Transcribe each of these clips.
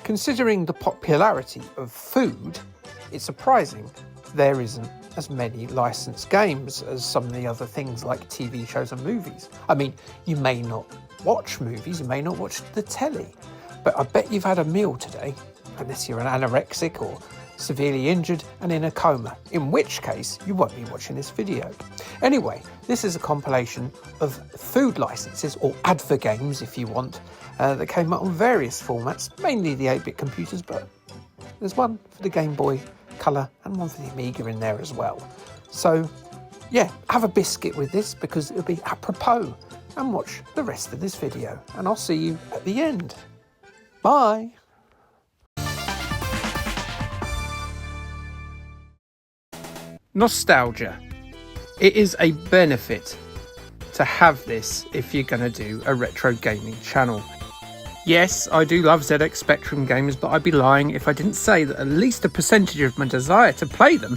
Considering the popularity of food, it's surprising there isn't as many licensed games as some of the other things like TV shows and movies. I mean, you may not watch movies, you may not watch the telly, but I bet you've had a meal today, unless you're an anorexic or severely injured and in a coma, in which case you won't be watching this video. Anyway, this is a compilation of food licenses, or adver games if you want, that came out on various formats, mainly the 8-bit computers, but there's one for the Game Boy Color and one for the Amiga in there as well. So yeah, have a biscuit with this because it'll be apropos, and watch the rest of this video, and I'll see you at the end. Bye. Nostalgia. It is a benefit to have this if you're going to do a retro gaming channel. Yes, I do love ZX Spectrum games, but I'd be lying if I didn't say that at least a percentage of my desire to play them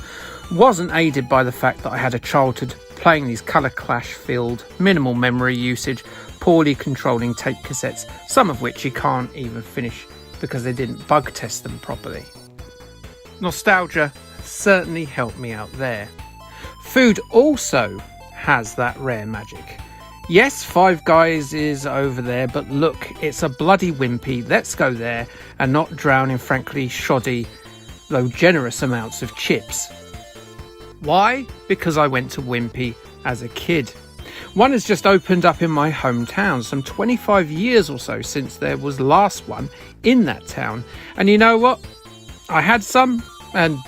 wasn't aided by the fact that I had a childhood playing these colour clash filled, minimal memory usage, poorly controlling tape cassettes, some of which you can't even finish because they didn't bug test them properly. Nostalgia certainly helped me out there. Food also has that rare magic. Yes, Five Guys is over there, but look, it's a bloody Wimpy. Let's go there and not drown in frankly shoddy, though generous amounts of chips. Why? Because I went to Wimpy as a kid. One has just opened up in my hometown, some 25 years or so since there was last one in that town. And you know what? I had some, and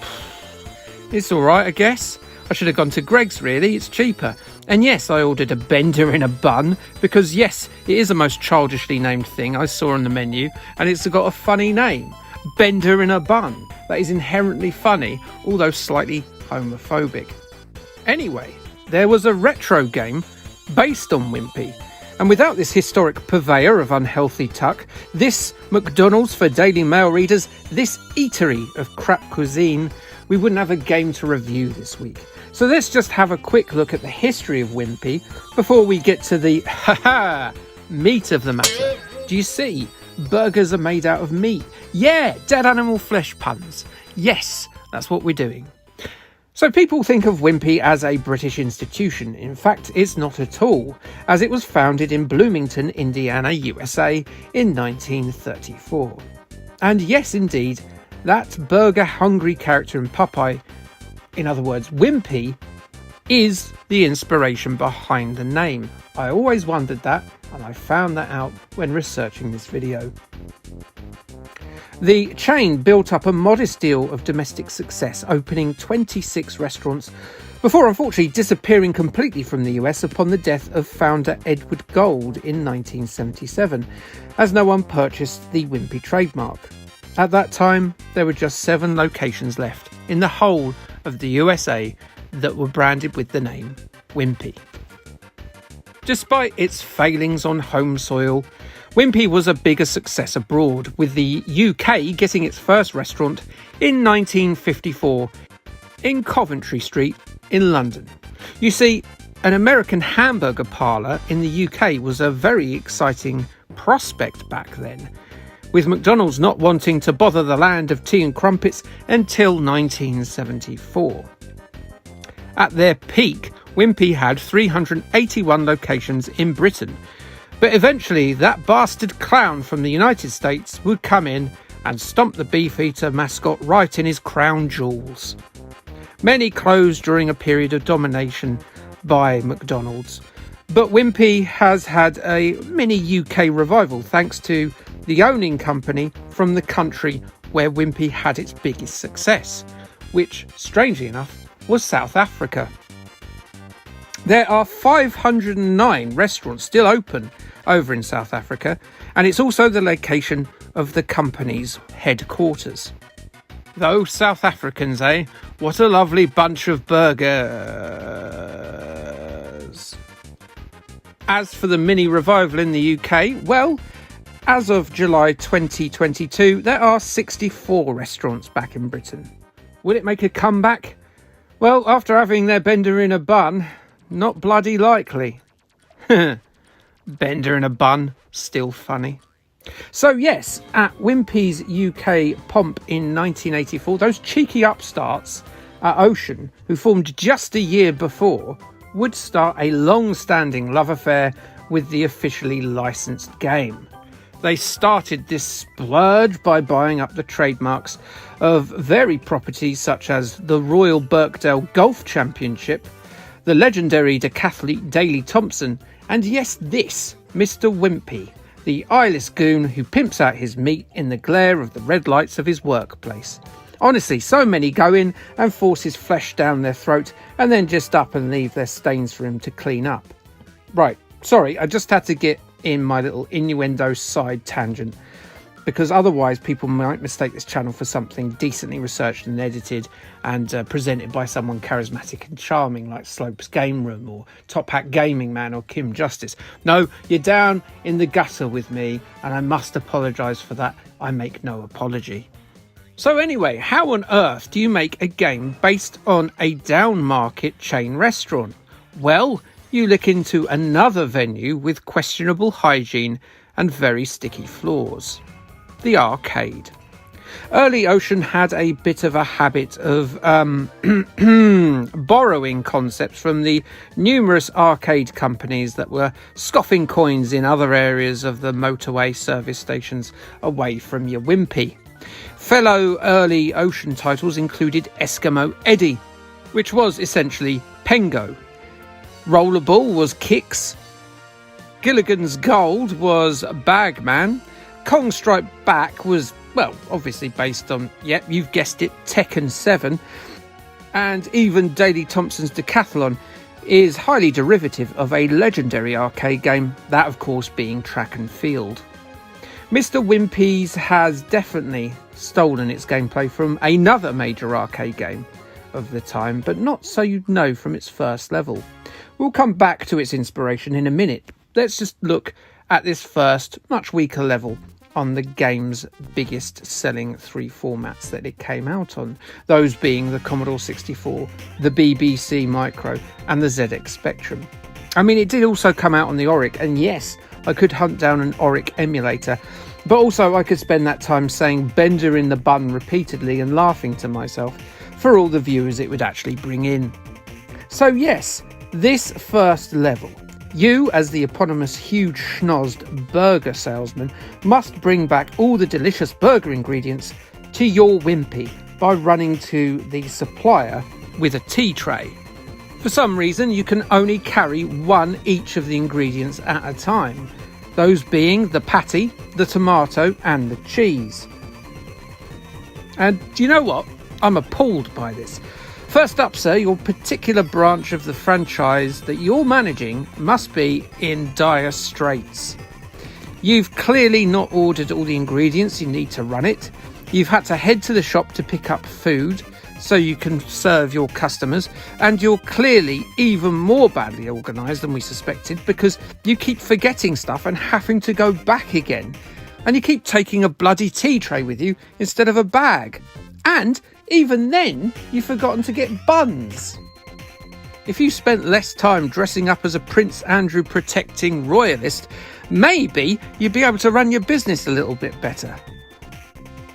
it's alright, I guess. I should have gone to Greg's, really, it's cheaper. And yes, I ordered a bender in a bun, because yes, it is the most childishly named thing I saw on the menu, and it's got a funny name. Bender in a bun. That is inherently funny, although slightly homophobic. Anyway, there was a retro game based on Wimpy, and without this historic purveyor of unhealthy tuck, this McDonald's for Daily Mail readers, this eatery of crap cuisine, we wouldn't have a game to review this week. So let's just have a quick look at the history of Wimpy before we get to the meat of the matter. Do you see? Burgers are made out of meat. Yeah, dead animal flesh puns. Yes, that's what we're doing. So people think of Wimpy as a British institution. In fact, it's not at all, as it was founded in Bloomington, Indiana, USA in 1934. And yes, indeed, that burger-hungry character in Popeye, in other words, Wimpy, is the inspiration behind the name. I always wondered that, and I found that out when researching this video. The chain built up a modest deal of domestic success, opening 26 restaurants, before unfortunately disappearing completely from the US upon the death of founder Edward Gold in 1977, as no one purchased the Wimpy trademark. At that time, there were just 7 locations left in the whole of the USA that were branded with the name Wimpy. Despite its failings on home soil, Wimpy was a bigger success abroad, with the UK getting its first restaurant in 1954 in Coventry Street in London. You see, an American hamburger parlour in the UK was a very exciting prospect back then, with McDonald's not wanting to bother the land of tea and crumpets until 1974. At their peak, Wimpy had 381 locations in Britain, but eventually that bastard clown from the United States would come in and stomp the Beefeater mascot right in his crown jewels. Many closed during a period of domination by McDonald's, but Wimpy has had a mini UK revival thanks to the owning company from the country where Wimpy had its biggest success, which, strangely enough, was South Africa. There are 509 restaurants still open over in South Africa, and it's also the location of the company's headquarters. Though South Africans, eh? What a lovely bunch of burgers. As for the mini revival in the UK, well, as of July 2022, there are 64 restaurants back in Britain. Will it make a comeback? Well, after having their bender in a bun, not bloody likely. Bender in a bun, still funny. So yes, at Wimpy's UK Pomp in 1984, those cheeky upstarts at Ocean, who formed just a year before, would start a long-standing love affair with the officially licensed game. They started this splurge by buying up the trademarks of varied properties such as the Royal Birkdale Golf Championship, the legendary decathlete Daley Thompson, and yes, this, Mr. Wimpy, the eyeless goon who pimps out his meat in the glare of the red lights of his workplace. Honestly, so many go in and force his flesh down their throat and then just up and leave their stains for him to clean up. Right, sorry, I just had to get in my little innuendo side tangent, because otherwise people might mistake this channel for something decently researched and edited and presented by someone charismatic and charming like Slope's Game Room or Top Hat Gaming Man or Kim Justice. No, you're down in the gutter with me, and I must apologise for that. I make no apology. So anyway, how on earth do you make a game based on a down market chain restaurant? Well, you look into another venue with questionable hygiene and very sticky floors. The arcade. Early Ocean had a bit of a habit of borrowing concepts from the numerous arcade companies that were scoffing coins in other areas of the motorway service stations away from your Wimpy. Fellow early Ocean titles included Eskimo Eddie, which was essentially Pengo. Rollerball was Kicks. Gilligan's Gold was Bagman. Kong Strike Back was, well, obviously based on, yep, you've guessed it, Tekken 7. And even Daley Thompson's Decathlon is highly derivative of a legendary arcade game, that of course being Track and Field. Mr. Wimpy's has definitely stolen its gameplay from another major arcade game of the time, but not so you'd know from its first level. We'll come back to its inspiration in a minute. Let's just look at this first, much weaker level on the game's biggest selling three formats that it came out on, those being the Commodore 64, the BBC Micro and the ZX Spectrum. I mean, it did also come out on the Auric, and yes, I could hunt down an Auric emulator, but also I could spend that time saying Bender in the bun repeatedly and laughing to myself for all the viewers it would actually bring in. So yes, this first level, you as the eponymous huge schnozzed burger salesman must bring back all the delicious burger ingredients to your Wimpy by running to the supplier with a tea tray. For some reason you can only carry one each of the ingredients at a time, those being the patty, the tomato and the cheese. And do you know what? I'm appalled by this. First up, sir, your particular branch of the franchise that you're managing must be in dire straits. You've clearly not ordered all the ingredients you need to run it. You've had to head to the shop to pick up food so you can serve your customers, and you're clearly even more badly organised than we suspected because you keep forgetting stuff and having to go back again. And you keep taking a bloody tea tray with you instead of a bag. And even then, you've forgotten to get buns. If you spent less time dressing up as a Prince Andrew protecting royalist, maybe you'd be able to run your business a little bit better.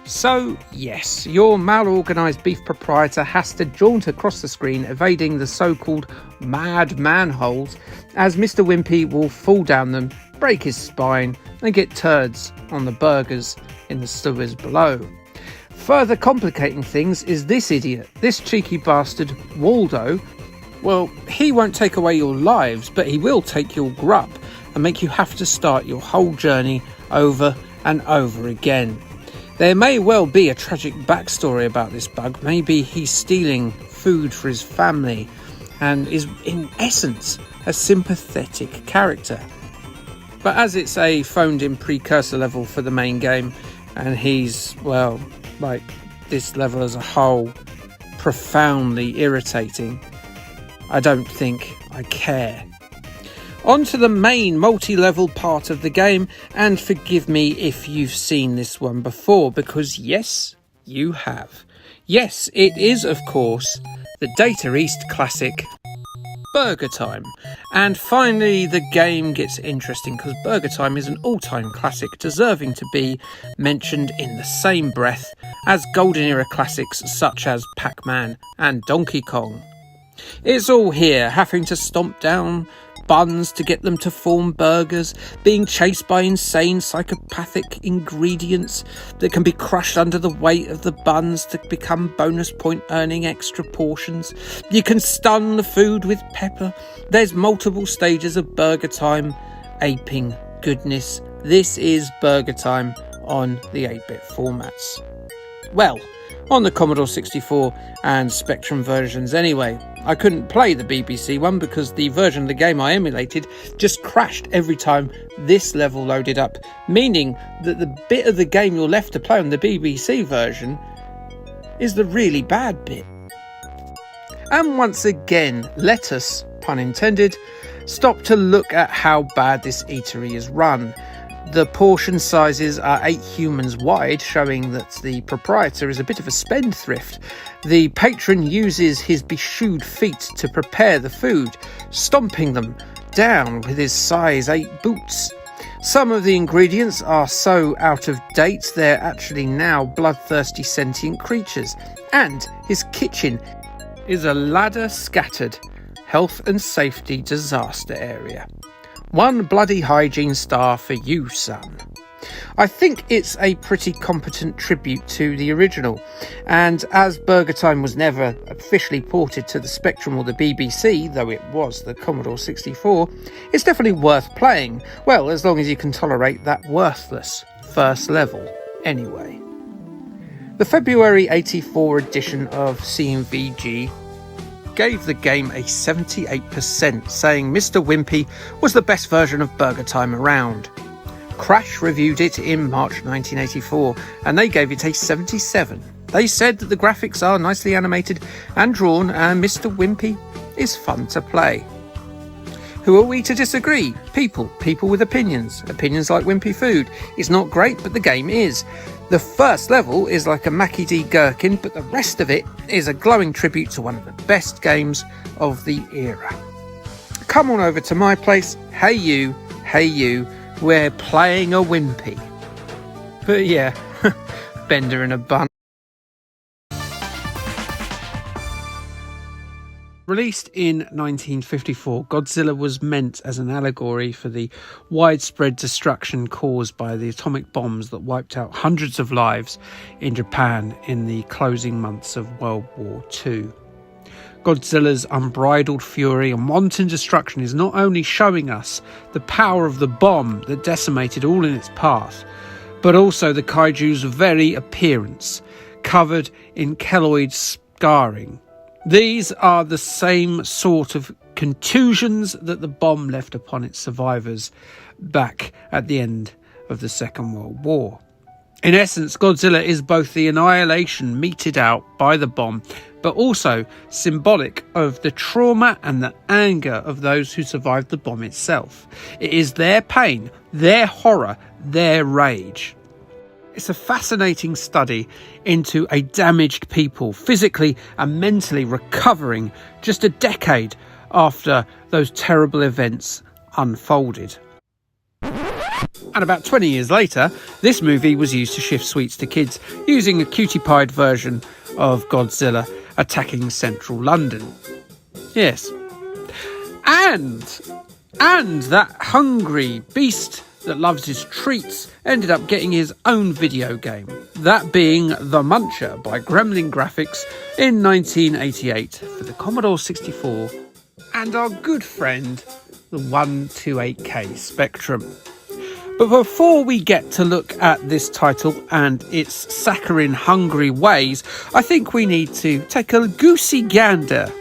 So, yes, your mal-organised beef proprietor has to jaunt across the screen, evading the so-called mad manholes, as Mr. Wimpy will fall down them, break his spine, and get turds on the burgers in the sewers below. Further complicating things is this idiot, this cheeky bastard, Waldo. Well, he won't take away your lives, but he will take your grub and make you have to start your whole journey over and over again. There may well be a tragic backstory about this bug. Maybe he's stealing food for his family and is in essence a sympathetic character. But as it's a phoned-in precursor level for the main game, and he's, well, like this level as a whole, profoundly irritating, I don't think I care. On to the main multi-level part of the game, and forgive me if you've seen this one before, because yes, you have. Yes, it is, of course, the Data East classic Burger Time. And finally, the game gets interesting because Burger Time is an all-time classic deserving to be mentioned in the same breath as golden era classics such as Pac-Man and Donkey Kong. It's all here, having to stomp down buns to get them to form burgers, being chased by insane psychopathic ingredients that can be crushed under the weight of the buns to become bonus point earning extra portions. You can stun the food with pepper. There's multiple stages of Burger Time aping goodness. This is Burger Time on the 8-bit formats. Well, on the Commodore 64 and Spectrum versions anyway. I couldn't play the BBC one because the version of the game I emulated just crashed every time this level loaded up, meaning that the bit of the game you're left to play on the BBC version is the really bad bit. And once again, let us, pun intended, stop to look at how bad this eatery is run. The portion sizes are 8 humans wide, showing that the proprietor is a bit of a spendthrift. The patron uses his beshewed feet to prepare the food, stomping them down with his size 8 boots. Some of the ingredients are so out of date they're actually now bloodthirsty sentient creatures. And his kitchen is a ladder scattered health and safety disaster area. 1 bloody hygiene star for you, son. I think it's a pretty competent tribute to the original, and as Burger Time was never officially ported to the Spectrum or the BBC, though it was the Commodore 64, it's definitely worth playing, well, as long as you can tolerate that worthless first level anyway. The February 84 edition of CMVG gave the game a 78%, saying Mr. Wimpy was the best version of Burger Time around. Crash reviewed it in March 1984, and they gave it a 77. They said that the graphics are nicely animated and drawn, and Mr. Wimpy is fun to play. Who are we to disagree? People with opinions like Wimpy food. It's not great, but the game is. The first level is like a Mackie D. Gherkin, but the rest of it is a glowing tribute to one of the best games of the era. Come on over to my place. Hey you, we're playing a Wimpy. But yeah, Bender in a bun. Released in 1954, Godzilla was meant as an allegory for the widespread destruction caused by the atomic bombs that wiped out hundreds of lives in Japan in the closing months of World War II. Godzilla's unbridled fury and wanton destruction is not only showing us the power of the bomb that decimated all in its path, but also the kaiju's very appearance, covered in keloid scarring. These are the same sort of contusions that the bomb left upon its survivors back at the end of the Second World War. In essence, Godzilla is both the annihilation meted out by the bomb, but also symbolic of the trauma and the anger of those who survived the bomb itself. It is their pain, their horror, their rage. It's a fascinating study into a damaged people, physically and mentally recovering just a decade after those terrible events unfolded. And about 20 years later, this movie was used to shift sweets to kids, using a cutie-pied version of Godzilla attacking central London. Yes. And that hungry beast that loves his treats ended up getting his own video game, that being The Muncher by Gremlin Graphics in 1988 for the Commodore 64 and our good friend the 128K Spectrum. But before we get to look at this title and its saccharine-hungry ways, I think we need to take a goosey gander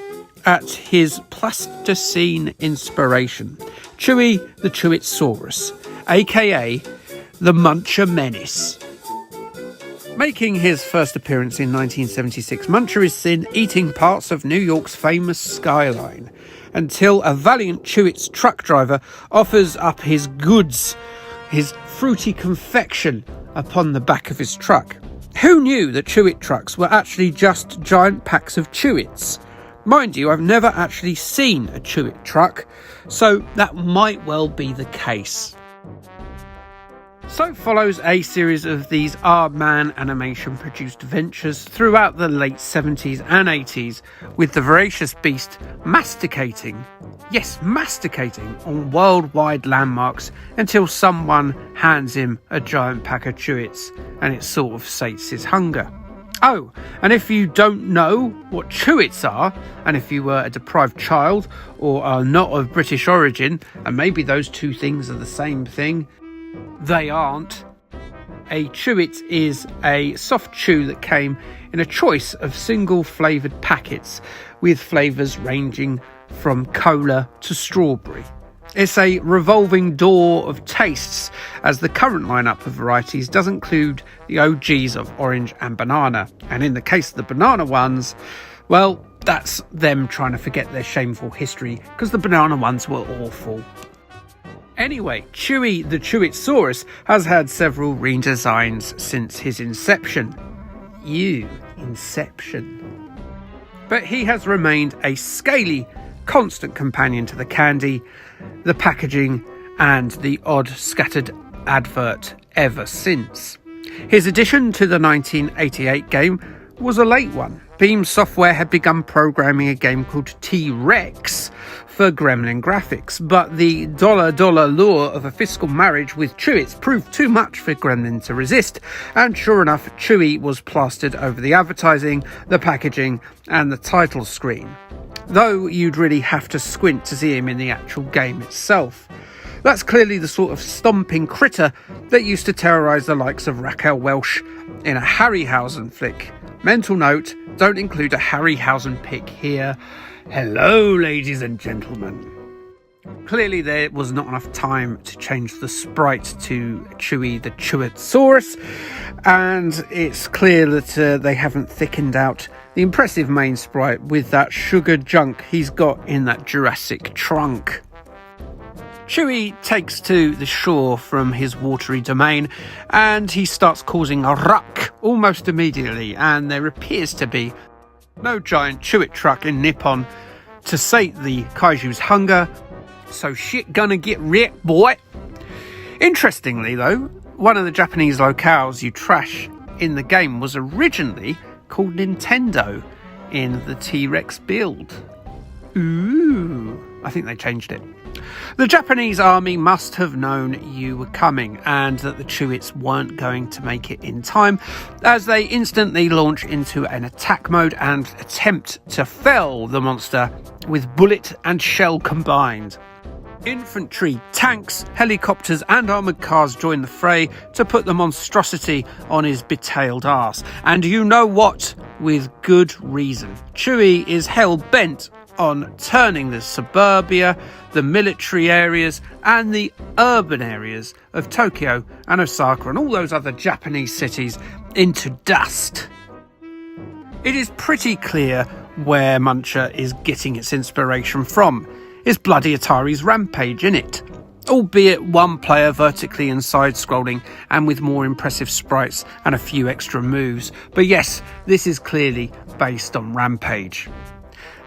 at his Pleistocene inspiration, Chewy the Chewitsaurus, aka the Muncher Menace. Making his first appearance in 1976, Muncher is seen eating parts of New York's famous skyline until a valiant Chewits truck driver offers up his goods, his fruity confection, upon the back of his truck. Who knew that Chewit trucks were actually just giant packs of Chewits? Mind you, I've never actually seen a Chewit truck, so that might well be the case. So follows a series of these Aardman animation produced ventures throughout the late 70s and 80s, with the voracious beast masticating on worldwide landmarks until someone hands him a giant pack of Chewits and it sort of sates his hunger. Oh, and if you don't know what Chewits are, and if you were a deprived child or are not of British origin, and maybe those two things are the same thing, they aren't. A Chewit is a soft chew that came in a choice of single flavoured packets with flavours ranging from cola to strawberry. It's a revolving door of tastes, as the current lineup of varieties does include the OGs of orange and banana, and in the case of the banana ones, well, that's them trying to forget their shameful history, because the banana ones were awful. Anyway, Chewy the Chewitsaurus has had several redesigns since his inception. Inception. But he has remained a scaly, constant companion to the candy, the packaging, and the odd scattered advert ever since. His addition to the 1988 game was a late one. Beam Software had begun programming a game called T-Rex for Gremlin graphics, but the dollar lure of a fiscal marriage with Chewits proved too much for Gremlin to resist, and sure enough, Chewy was plastered over the advertising, the packaging, and the title screen. Though you'd really have to squint to see him in the actual game itself. That's clearly the sort of stomping critter that used to terrorise the likes of Raquel Welch in a Harryhausen flick. Mental note, don't include a Harryhausen pic here. Hello, ladies and gentlemen. Clearly there was not enough time to change the sprite to Chewy the Chewitsaurus, and it's clear that they haven't thickened out the impressive main sprite with that sugar junk he's got in that Jurassic trunk. Chewy takes to the shore from his watery domain, and he starts causing a ruck almost immediately, and there appears to be no giant Chewit truck in Nippon to sate the kaiju's hunger, so shit gonna get wrecked, boy. Interestingly though, one of the Japanese locales you trash in the game was originally called Nintendo in the T-Rex build. Ooh, I think they changed it. The Japanese army must have known you were coming and that the Chewits weren't going to make it in time, as they instantly launch into an attack mode and attempt to fell the monster with bullet and shell combined. Infantry, tanks, helicopters and armoured cars join the fray to put the monstrosity on his betailed arse. And you know what? With good reason. Chewy is hell-bent on turning the suburbia, the military areas and the urban areas of Tokyo and Osaka and all those other Japanese cities into dust. It is pretty clear where Muncher is getting its inspiration from. It's bloody Atari's Rampage, innit? Albeit one player vertically and side-scrolling and with more impressive sprites and a few extra moves. But yes, this is clearly based on Rampage.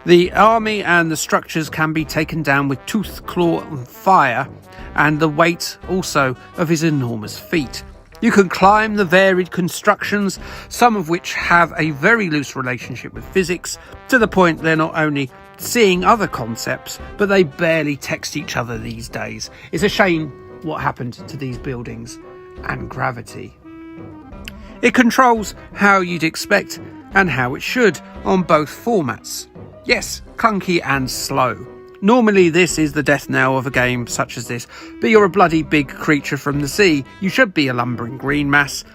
The army and the structures can be taken down with tooth, claw and fire, and the weight also of his enormous feet. You can climb the varied constructions, some of which have a very loose relationship with physics, to the point they're not only seeing other concepts, but they barely text each other these days. It's a shame what happened to these buildings and gravity. It controls how you'd expect and how it should on both formats. Yes, clunky and slow. Normally this is the death knell of a game such as this, but you're a bloody big creature from the sea. You should be a lumbering green mass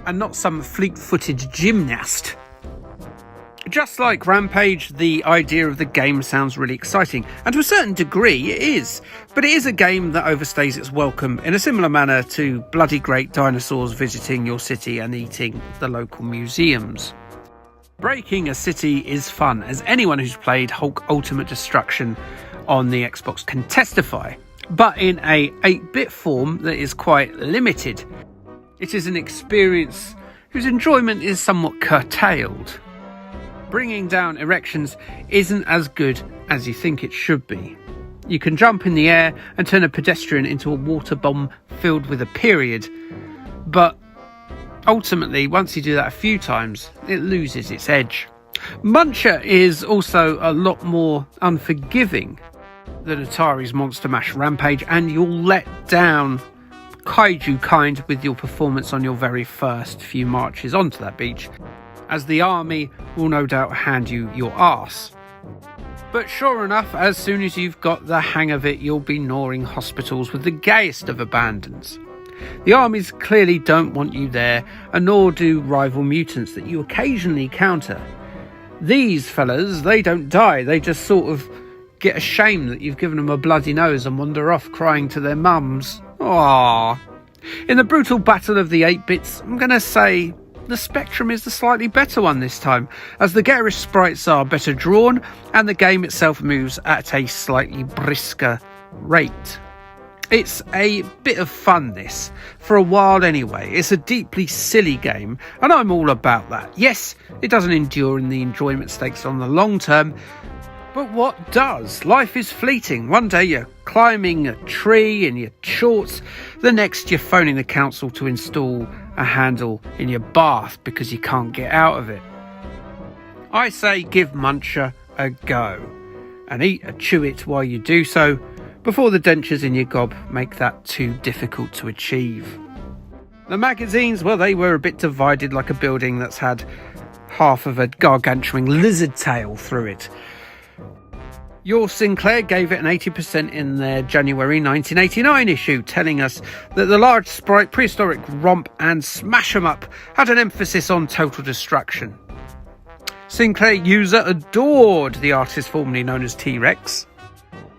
and not some fleet-footed gymnast. Just like Rampage, the idea of the game sounds really exciting, and to a certain degree it is, but it is a game that overstays its welcome in a similar manner to bloody great dinosaurs visiting your city and eating the local museums. Breaking a city is fun, as anyone who's played Hulk Ultimate Destruction on the Xbox can testify, but in a 8-bit form that is quite limited. It is an experience whose enjoyment is somewhat curtailed. bringing down erections isn't as good as you think it should be. You can jump in the air and turn a pedestrian into a water bomb filled with a period, but ultimately, once you do that a few times, it loses its edge. Muncher is also a lot more unforgiving than Atari's Monster Mash Rampage, and you'll let down kaiju kind with your performance on your very first few marches onto that beach, as the army will no doubt hand you your arse. But sure enough, as soon as you've got the hang of it, you'll be gnawing hospitals with the gayest of abandons. The armies clearly don't want you there, and nor do rival mutants that you occasionally counter. These fellas, they don't die, they just sort of get ashamed that you've given them a bloody nose and wander off crying to their mums. Aww. In the brutal battle of the 8-bits, I'm going to say the Spectrum is the slightly better one this time, as the garish sprites are better drawn and the game itself moves at a slightly brisker rate. It's a bit of fun, this, for a while anyway. It's a deeply silly game, and I'm all about that. Yes, it doesn't endure in the enjoyment stakes on the long term, but what does? Life is fleeting. One day you're climbing a tree in your shorts, the next you're phoning the council to install a handle in your bath because you can't get out of it. I say give Muncher a go, and eat a Chewit while you do so, before the dentures in your gob make that too difficult to achieve. The magazines, well, they were a bit divided, like a building that's had half of a gargantuan lizard tail through it. Your Sinclair gave it an 80% in their January 1989 issue, telling us that the large sprite prehistoric romp and smash 'em up had an emphasis on total destruction. Sinclair user adored the artist formerly known as T-Rex,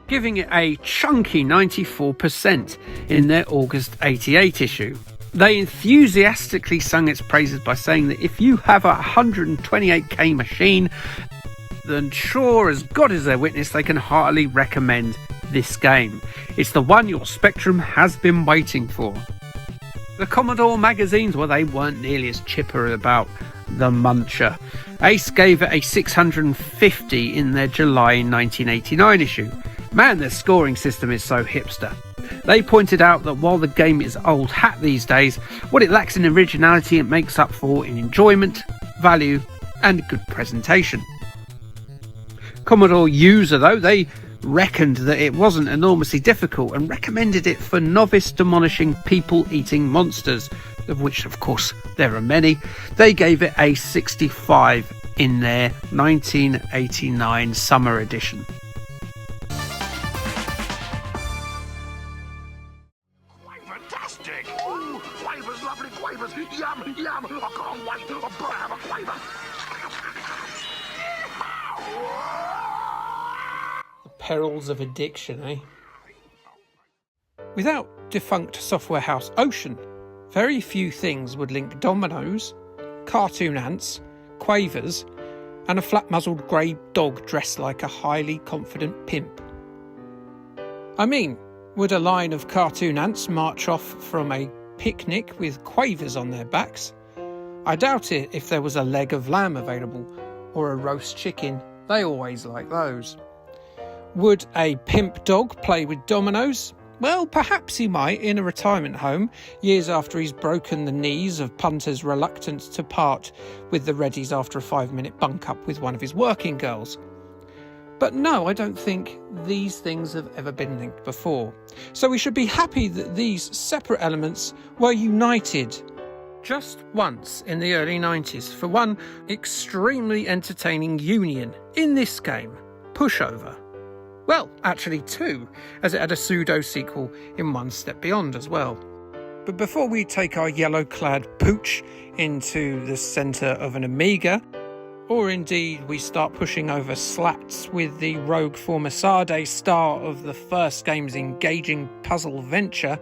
giving it a chunky 94% in their August 88 issue. They enthusiastically sung its praises by saying that if you have a 128k machine, then sure as God is their witness, they can heartily recommend this game. It's the one your Spectrum has been waiting for. The Commodore magazines, well, they weren't nearly as chipper about the Muncher. Ace gave it a 650 in their July 1989 issue. Man, their scoring system is so hipster. They pointed out that while the game is old hat these days, what it lacks in originality it makes up for in enjoyment, value and good presentation. Commodore user, though, they reckoned that it wasn't enormously difficult and recommended it for novice demolishing people-eating monsters, of which, of course, there are many. They gave it a 65 in their 1989 summer edition. Fantastic! Ooh, Quavers, lovely Quavers! Yum, yum! I can't wait to have a Quaver! Perils of addiction, eh? Without defunct software house Ocean, very few things would link dominoes, cartoon ants, Quavers, and a flat-muzzled grey dog dressed like a highly confident pimp. I mean, would a line of cartoon ants march off from a picnic with Quavers on their backs? I doubt it if there was a leg of lamb available, or a roast chicken. They always like those. Would a pimp dog play with dominoes? Well, perhaps he might in a retirement home, years after he's broken the knees of punters reluctant to part with the Reddies after a 5-minute bunk up with one of his working girls. But no, I don't think these things have ever been linked before. So we should be happy that these separate elements were united just once in the early 90s for one extremely entertaining union in this game, Pushover. Well, actually two, as it had a pseudo-sequel in One Step Beyond as well. But before we take our yellow-clad pooch into the centre of an Amiga, or indeed we start pushing over slats with the rogue former Sade star of the first game's engaging puzzle venture,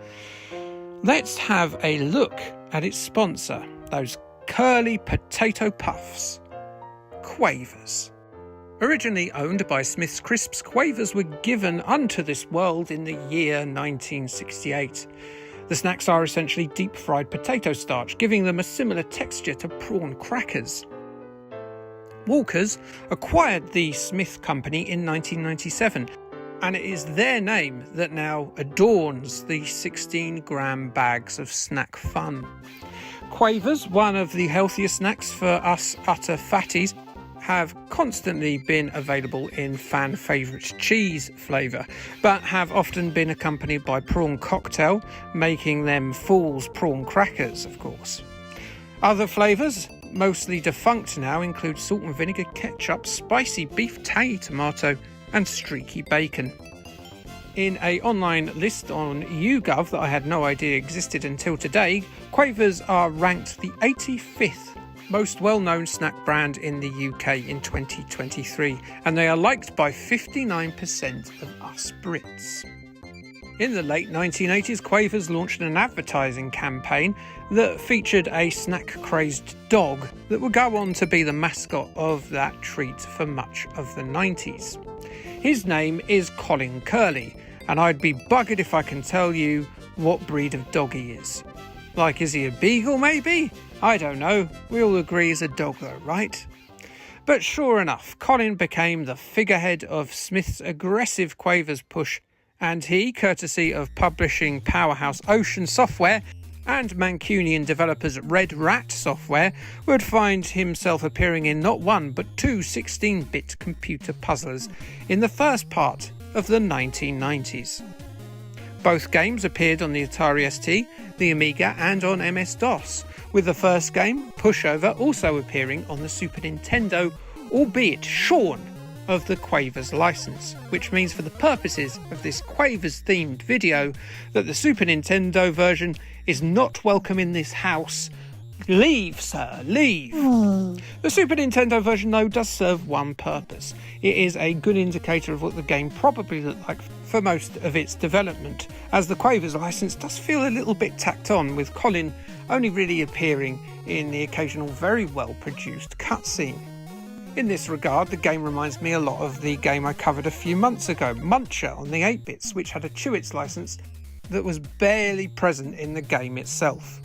let's have a look at its sponsor, those curly potato puffs, Quavers. Originally owned by Smith's Crisps, Quavers were given unto this world in the year 1968. The snacks are essentially deep-fried potato starch, giving them a similar texture to prawn crackers. Walkers acquired the Smith Company in 1997, and it is their name that now adorns the 16-gram bags of snack fun. Quavers, one of the healthiest snacks for us utter fatties, have constantly been available in fan favourite cheese flavour, but have often been accompanied by prawn cocktail, making them Fool's prawn crackers, of course. Other flavours, mostly defunct now, include salt and vinegar ketchup, spicy beef tangy tomato and streaky bacon. In an online list on YouGov that I had no idea existed until today, Quavers are ranked the 85th most well-known snack brand in the UK in 2023, and they are liked by 59% of us Brits. In the late 1980s, Quavers launched an advertising campaign that featured a snack-crazed dog that would go on to be the mascot of that treat for much of the 90s. His name is Colin Curley, and I'd be buggered if I can tell you what breed of dog he is. Like, is he a beagle maybe? I don't know. We all agree he's a dog though, right? But sure enough, Colin became the figurehead of Smith's aggressive Quavers push, and he, courtesy of publishing powerhouse Ocean Software and Mancunian developers Red Rat Software, would find himself appearing in not one but two 16-bit computer puzzlers in the first part of the 1990s. Both games appeared on the Atari ST, the Amiga and on MS-DOS, with the first game, Pushover, also appearing on the Super Nintendo, albeit shorn of the Quavers license, which means for the purposes of this Quavers-themed video that the Super Nintendo version is not welcome in this house. Leave, sir, leave. The Super Nintendo version, though, does serve one purpose. It is a good indicator of what the game probably looked like for most of its development, as the Quavers license does feel a little bit tacked on, with Colin only really appearing in the occasional very well-produced cutscene. In this regard, the game reminds me a lot of the game I covered a few months ago, Muncher on the 8-bits, which had a Chewits license that was barely present in the game itself.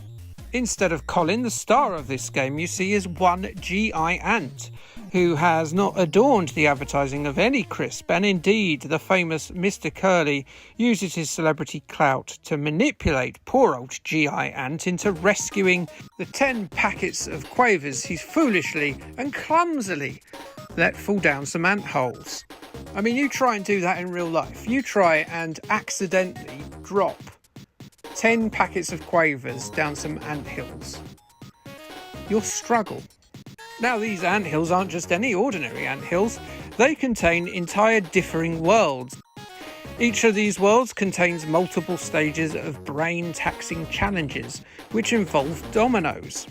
Instead of Colin, the star of this game, you see, is one GI Ant, who has not adorned the advertising of any crisp, and indeed the famous Mr. Curly uses his celebrity clout to manipulate poor old GI Ant into rescuing the 10 packets of Quavers he's foolishly and clumsily let fall down some ant holes. I mean, you try and do that in real life. You try and accidentally drop 10 packets of Quavers down some anthills. You'll struggle. Now, these anthills aren't just any ordinary anthills. They contain entire differing worlds. Each of these worlds contains multiple stages of brain-taxing challenges, which involve dominoes.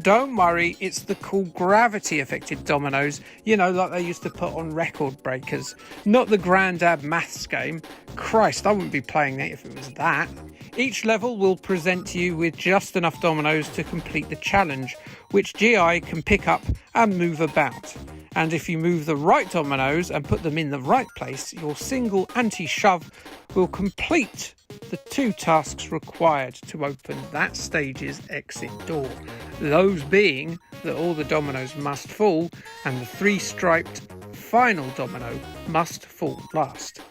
Don't worry, it's the cool gravity-affected dominoes, you know, like they used to put on record breakers. Not the Grandad maths game. Christ, I wouldn't be playing that if it was that. Each level will present you with just enough dominoes to complete the challenge, which GI can pick up and move about. And if you move the right dominoes and put them in the right place, your single anti-shove will complete the 2 tasks required to open that stage's exit door. Those being that all the dominoes must fall and the 3-striped final domino must fall last.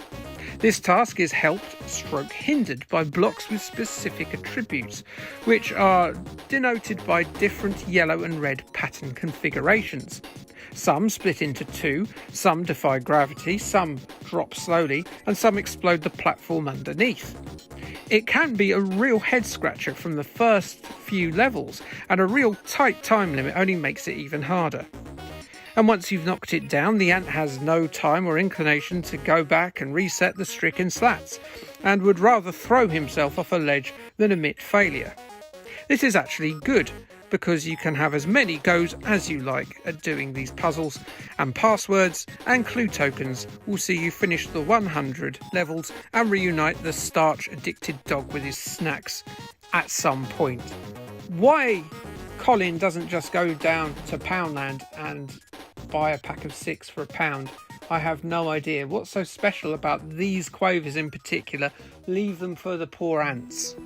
This task is helped/hindered by blocks with specific attributes, which are denoted by different yellow and red pattern configurations. Some split into 2, some defy gravity, some drop slowly, and some explode the platform underneath. It can be a real head-scratcher from the first few levels, and a real tight time limit only makes it even harder. And once you've knocked it down, the ant has no time or inclination to go back and reset the stricken slats, and would rather throw himself off a ledge than admit failure. This is actually good, because you can have as many goes as you like at doing these puzzles, and passwords and clue tokens will see you finish the 100 levels and reunite the starch-addicted dog with his snacks at some point. Why Colin doesn't just go down to Poundland and buy a pack of 6 for £1, I have no idea. What's so special about these Quavers in particular? Leave them for the poor ants.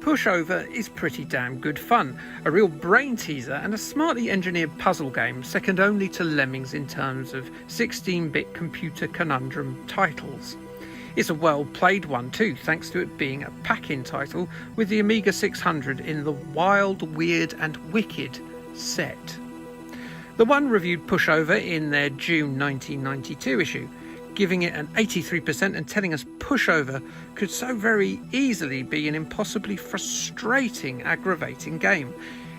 Pushover is pretty damn good fun, a real brain teaser and a smartly engineered puzzle game second only to Lemmings in terms of 16-bit computer conundrum titles. It's a well-played one too, thanks to it being a pack-in title with the Amiga 600 in the Wild, Weird and Wicked set. The One reviewed Pushover in their June 1992 issue, giving it an 83% and telling us Pushover could so very easily be an impossibly frustrating, aggravating game.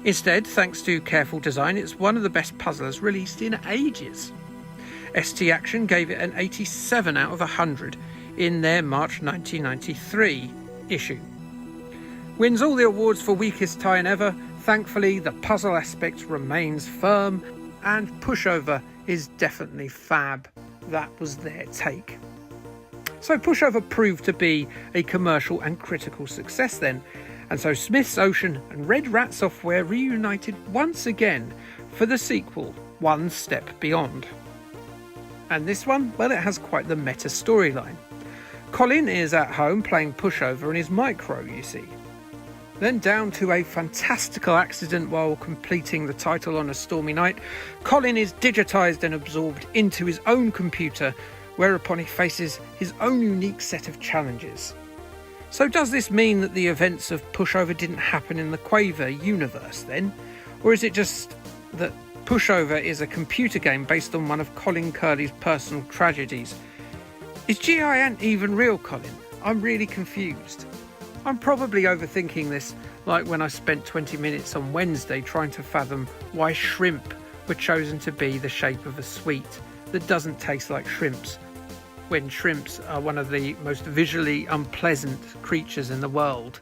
Instead, thanks to careful design, it's one of the best puzzlers released in ages. ST Action gave it an 87 out of 100 in their March 1993 issue. Wins all the awards for weakest tie-in ever. Thankfully, the puzzle aspect remains firm, and Pushover is definitely fab. That was their take. So Pushover proved to be a commercial and critical success then, and so Smith's Ocean and Red Rat Software reunited once again for the sequel, One Step Beyond. And this one, well, it has quite the meta storyline. Colin is at home playing Pushover in his micro, you see. Then, down to a fantastical accident while completing the title on a stormy night, Colin is digitised and absorbed into his own computer, whereupon he faces his own unique set of challenges. So does this mean that the events of Pushover didn't happen in the Quavers universe then? Or is it just that Pushover is a computer game based on one of Colin Curley's personal tragedies? Is G.I. even real, Colin? I'm really confused. I'm probably overthinking this, like when I spent 20 minutes on Wednesday trying to fathom why shrimp were chosen to be the shape of a sweet that doesn't taste like shrimps, when shrimps are one of the most visually unpleasant creatures in the world.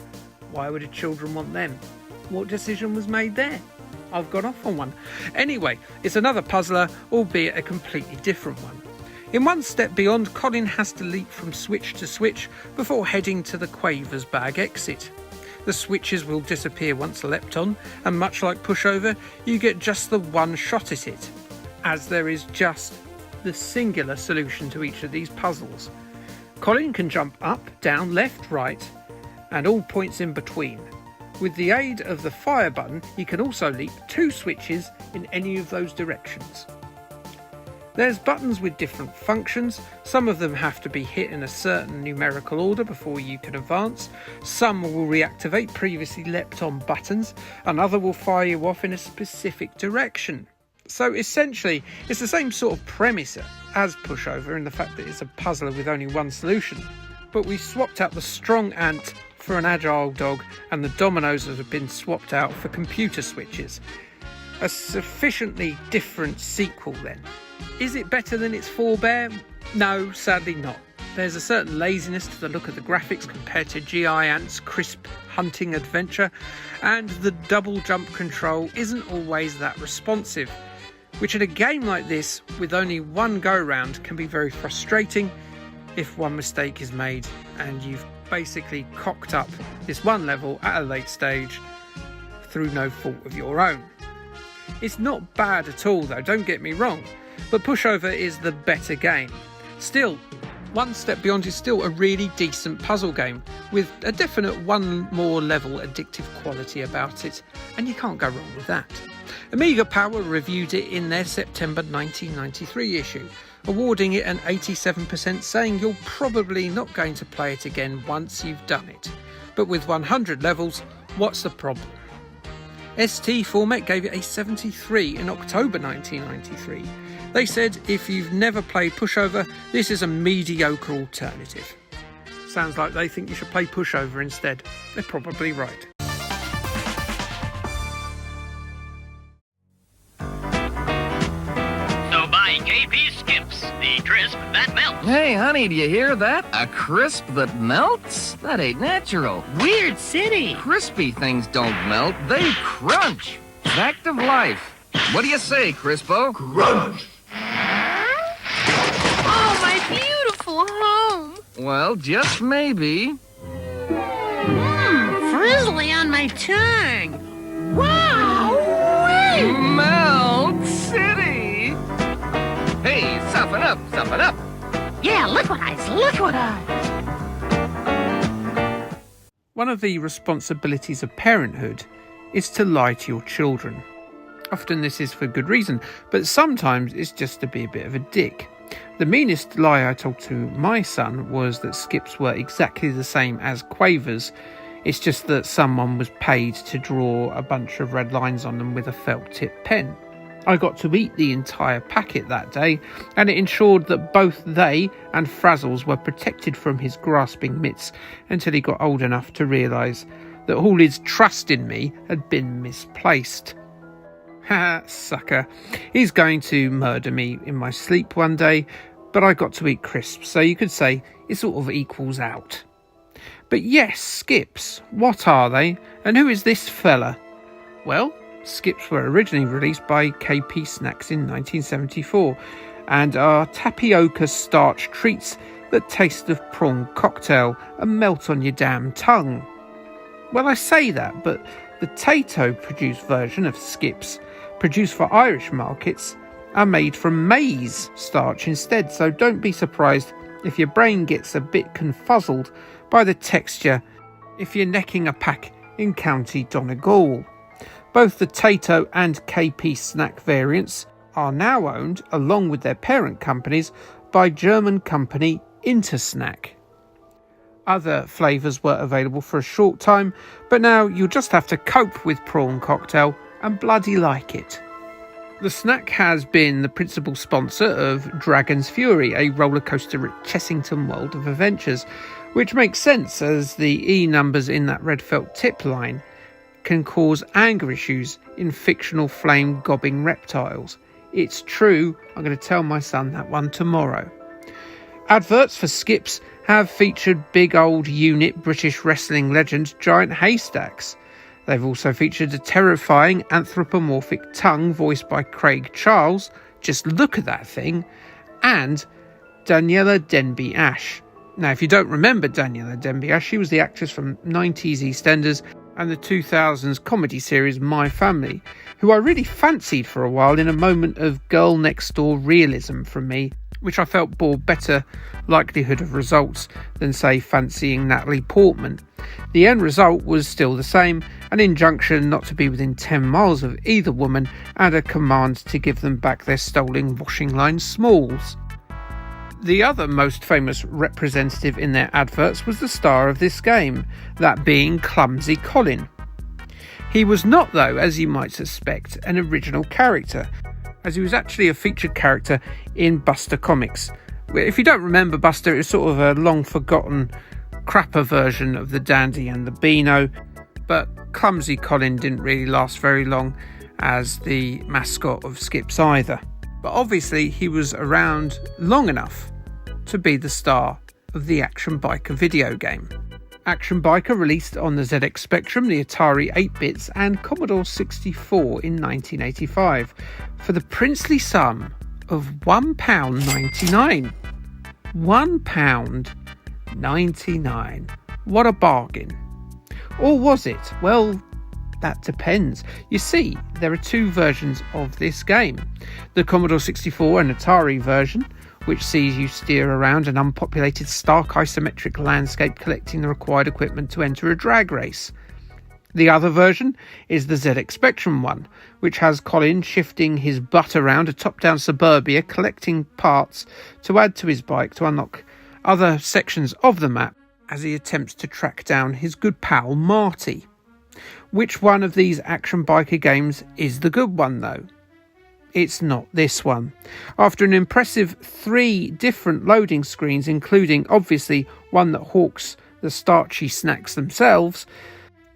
Why would children want them? What decision was made there? I've gone off on one. Anyway, it's another puzzler, albeit a completely different one. In One Step Beyond, Colin has to leap from switch to switch before heading to the Quavers bag exit. The switches will disappear once leapt on, and much like Pushover, you get just the one shot at it, as there is just the singular solution to each of these puzzles. Colin can jump up, down, left, right, and all points in between. With the aid of the fire button, he can also leap 2 switches in any of those directions. There's buttons with different functions. Some of them have to be hit in a certain numerical order before you can advance. Some will reactivate previously leapt on buttons. Another will fire you off in a specific direction. So essentially, it's the same sort of premise as Pushover in the fact that it's a puzzler with only one solution. But we swapped out the strong ant for an agile dog, and the dominoes have been swapped out for computer switches. A sufficiently different sequel then. Is it better than its forebear? No, sadly not. There's a certain laziness to the look of the graphics compared to G.I. Ant's crisp hunting adventure, and the double jump control isn't always that responsive, which in a game like this, with only one go-round, can be very frustrating if one mistake is made and you've basically cocked up this one level at a late stage through no fault of your own. It's not bad at all though, don't get me wrong, but Pushover is the better game. Still, One Step Beyond is still a really decent puzzle game with a definite one more level addictive quality about it, and you can't go wrong with that. Amiga Power reviewed it in their September 1993 issue, awarding it an 87%, saying you're probably not going to play it again once you've done it. But with 100 levels, what's the problem? ST Format gave it a 73 in October 1993. They said if you've never played Pushover, this is a mediocre alternative. Sounds like they think you should play Pushover instead. They're probably right. So buy KP Skips, the crisp that melts. Hey, honey, do you hear that? A crisp that melts? That ain't natural. Weird city. Crispy things don't melt, they crunch. Fact of life. What do you say, Crispo? Crunch! Oh, my beautiful home. Well, just maybe. Frizzly on my tongue. Wow! Melt City! Hey, soften up, soften up. Yeah, liquidize. One of the responsibilities of parenthood is to lie to your children. Often this is for good reason, but sometimes it's just to be a bit of a dick. The meanest lie I told to my son was that skips were exactly the same as Quavers. It's just that someone was paid to draw a bunch of red lines on them with a felt tip pen. I got to eat the entire packet that day, and it ensured that both they and Frazzles were protected from his grasping mitts until he got old enough to realise that all his trust in me had been misplaced. Ha, sucker. He's going to murder me in my sleep one day, but I got to eat crisps, so you could say it sort of equals out. But yes, skips. What are they? And who is this fella? Well, skips were originally released by KP Snacks in 1974 and are tapioca starch treats that taste of prawn cocktail and melt on your damn tongue. Well, I say that, but the Tato-produced version of skips, produced for Irish markets, are made from maize starch instead, so don't be surprised if your brain gets a bit confuzzled by the texture if you're necking a pack in County Donegal. Both the Tato and KP Snack variants are now owned, along with their parent companies, by German company Intersnack. Other flavours were available for a short time, but now you'll just have to cope with prawn cocktail and bloody like it. The snack has been the principal sponsor of Dragon's Fury, a roller coaster at Chessington World of Adventures, which makes sense as the E numbers in that red felt tip line can cause anger issues in fictional flame-gobbing reptiles. It's true, I'm going to tell my son that one tomorrow. Adverts for skips have featured big old unit British wrestling legend Giant Haystacks. They've also featured a terrifying anthropomorphic tongue voiced by Craig Charles, just look at that thing, and Daniela Denby-Ash. Now, if you don't remember Daniela Denby-Ash, she was the actress from 90s EastEnders and the 2000s comedy series My Family, who I really fancied for a while in a moment of girl next door realism from me, which I felt bore better likelihood of results than, say, fancying Natalie Portman. The end result was still the same, an injunction not to be within 10 miles of either woman and a command to give them back their stolen washing line smalls. The other most famous representative in their adverts was the star of this game, that being Clumsy Colin. He was not, though, as you might suspect, an original character, as he was actually a featured character in Buster Comics. If you don't remember Buster, it was sort of a long-forgotten, crapper version of the Dandy and the Beano, but Clumsy Colin didn't really last very long as the mascot of Skips either. But obviously he was around long enough to be the star of the Action Biker video game. Action Biker released on the ZX Spectrum, the Atari 8-bits and Commodore 64 in 1985 for the princely sum of £1.99. £1.99. What a bargain. Or was it? Well, that depends. You see, there are two versions of this game. The Commodore 64 and Atari version, which sees you steer around an unpopulated stark isometric landscape collecting the required equipment to enter a drag race. The other version is the ZX Spectrum one, which has Colin shifting his butt around a top-down suburbia collecting parts to add to his bike to unlock other sections of the map as he attempts to track down his good pal Marty. Which one of these Action Biker games is the good one, though? It's not this one. After an impressive 3 different loading screens, including obviously one that hawks the starchy snacks themselves,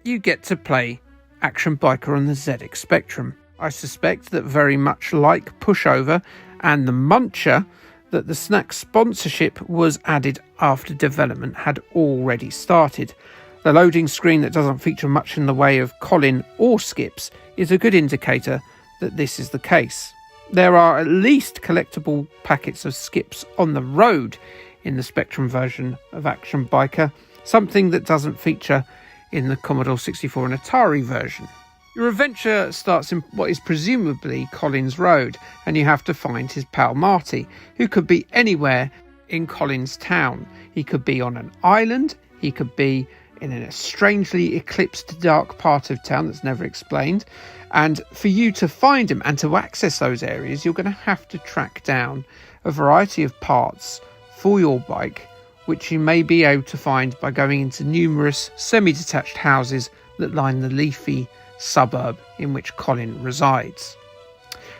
you get to play Action Biker on the ZX Spectrum. I suspect that very much like Pushover and the Muncher, that the snack sponsorship was added after development had already started. The loading screen that doesn't feature much in the way of Colin or Skips is a good indicator that this is the case. There are at least collectible packets of Skips on the road in the Spectrum version of Action Biker, something that doesn't feature in the Commodore 64 and Atari version. Your adventure starts in what is presumably Colin's Road, and you have to find his pal Marty, who could be anywhere in Colin's town. He could be on an island, he could be in a strangely eclipsed dark part of town that's never explained. And for you to find them and to access those areas, you're going to have to track down a variety of parts for your bike, which you may be able to find by going into numerous semi-detached houses that line the leafy suburb in which Colin resides.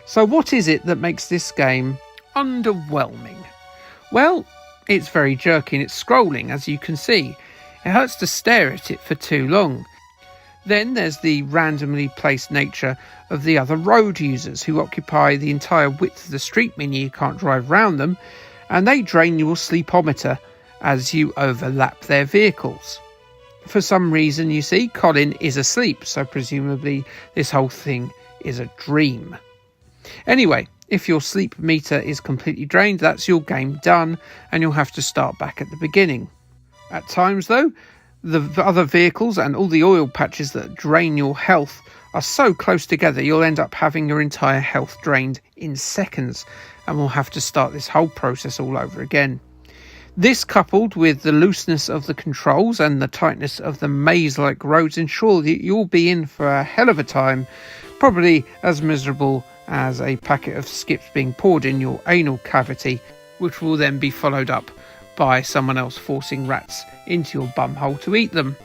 So what is it that makes this game underwhelming? Well, it's very jerky in its scrolling, as you can see. It hurts to stare at it for too long. Then there's the randomly placed nature of the other road users who occupy the entire width of the street, meaning you can't drive round them, and they drain your sleepometer as you overlap their vehicles. For some reason, you see, Colin is asleep, so presumably this whole thing is a dream. Anyway, if your sleep meter is completely drained, that's your game done, and you'll have to start back at the beginning. At times, though, the other vehicles and all the oil patches that drain your health are so close together, you'll end up having your entire health drained in seconds, and we'll have to start this whole process all over again. This, coupled with the looseness of the controls and the tightness of the maze-like roads, ensure that you'll be in for a hell of a time, probably as miserable as a packet of skips being poured in your anal cavity, which will then be followed up by someone else forcing rats into your bumhole to eat them.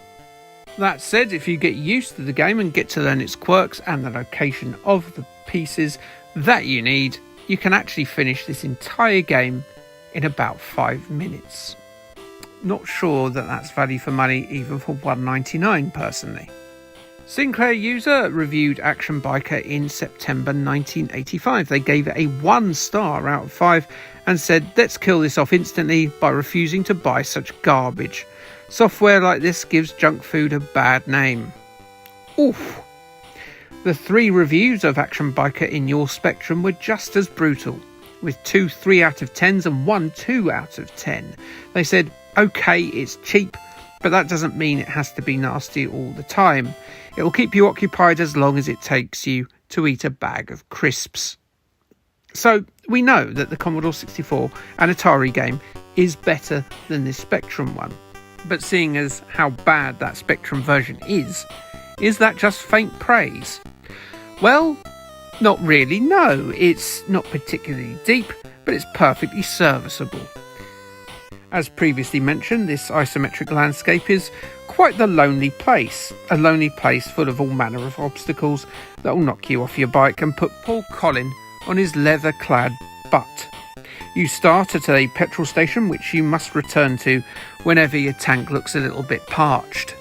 That said, if you get used to the game and get to learn its quirks and the location of the pieces that you need, you can actually finish this entire game in about 5 minutes. Not sure that that's value for money even for $1.99 personally. Sinclair User reviewed Action Biker in September 1985. They gave it a 1 star out of 5 and said, let's kill this off instantly by refusing to buy such garbage. Software like this gives junk food a bad name. Oof. The 3 reviews of Action Biker in your spectrum were just as brutal, with 2 3 out of 10s and 1 2 out of 10. They said, okay, it's cheap, but that doesn't mean it has to be nasty all the time. It will keep you occupied as long as it takes you to eat a bag of crisps. So we know that the Commodore 64 and Atari game is better than this Spectrum one. But seeing as how bad that Spectrum version is that just faint praise? Well, not really, no. It's not particularly deep, but it's perfectly serviceable. As previously mentioned, this isometric landscape is quite the lonely place. A lonely place full of all manner of obstacles that will knock you off your bike and put poor Colin on his leather-clad butt. You start at a petrol station which you must return to whenever your tank looks a little bit parched.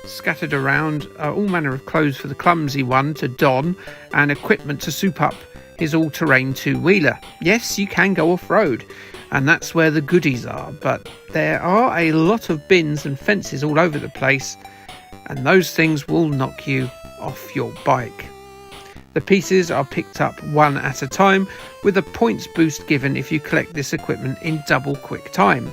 Scattered around are all manner of clothes for the clumsy one to don and equipment to soup up his all-terrain two-wheeler. Yes, you can go off-road, and that's where the goodies are, but there are a lot of bins and fences all over the place, and those things will knock you off your bike. The pieces are picked up one at a time, with a points boost given if you collect this equipment in double quick time.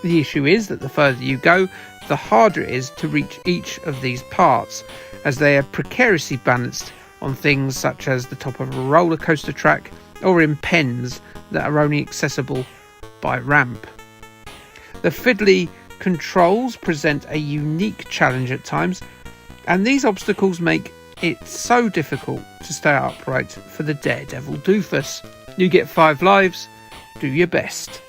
The issue is that the further you go, the harder it is to reach each of these parts, as they are precariously balanced on things such as the top of a roller coaster track or in pens that are only accessible by ramp. The fiddly controls present a unique challenge at times, and these obstacles make it so difficult to stay upright for the daredevil doofus. You get 5 lives, do your best.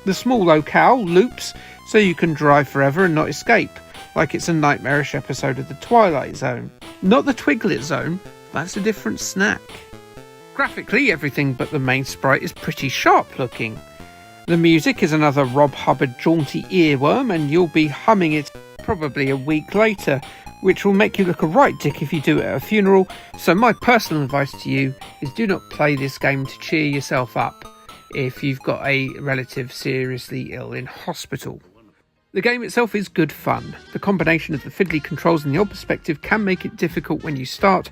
The small locale loops so you can drive forever and not escape, like it's a nightmarish episode of the Twilight Zone. Not the Twiglet Zone, that's a different snack. Graphically, everything but the main sprite is pretty sharp looking. The music is another Rob Hubbard jaunty earworm, and you'll be humming it probably a week later, which will make you look a right dick if you do it at a funeral. So my personal advice to you is do not play this game to cheer yourself up if you've got a relative seriously ill in hospital. The game itself is good fun. The combination of the fiddly controls and the odd perspective can make it difficult when you start,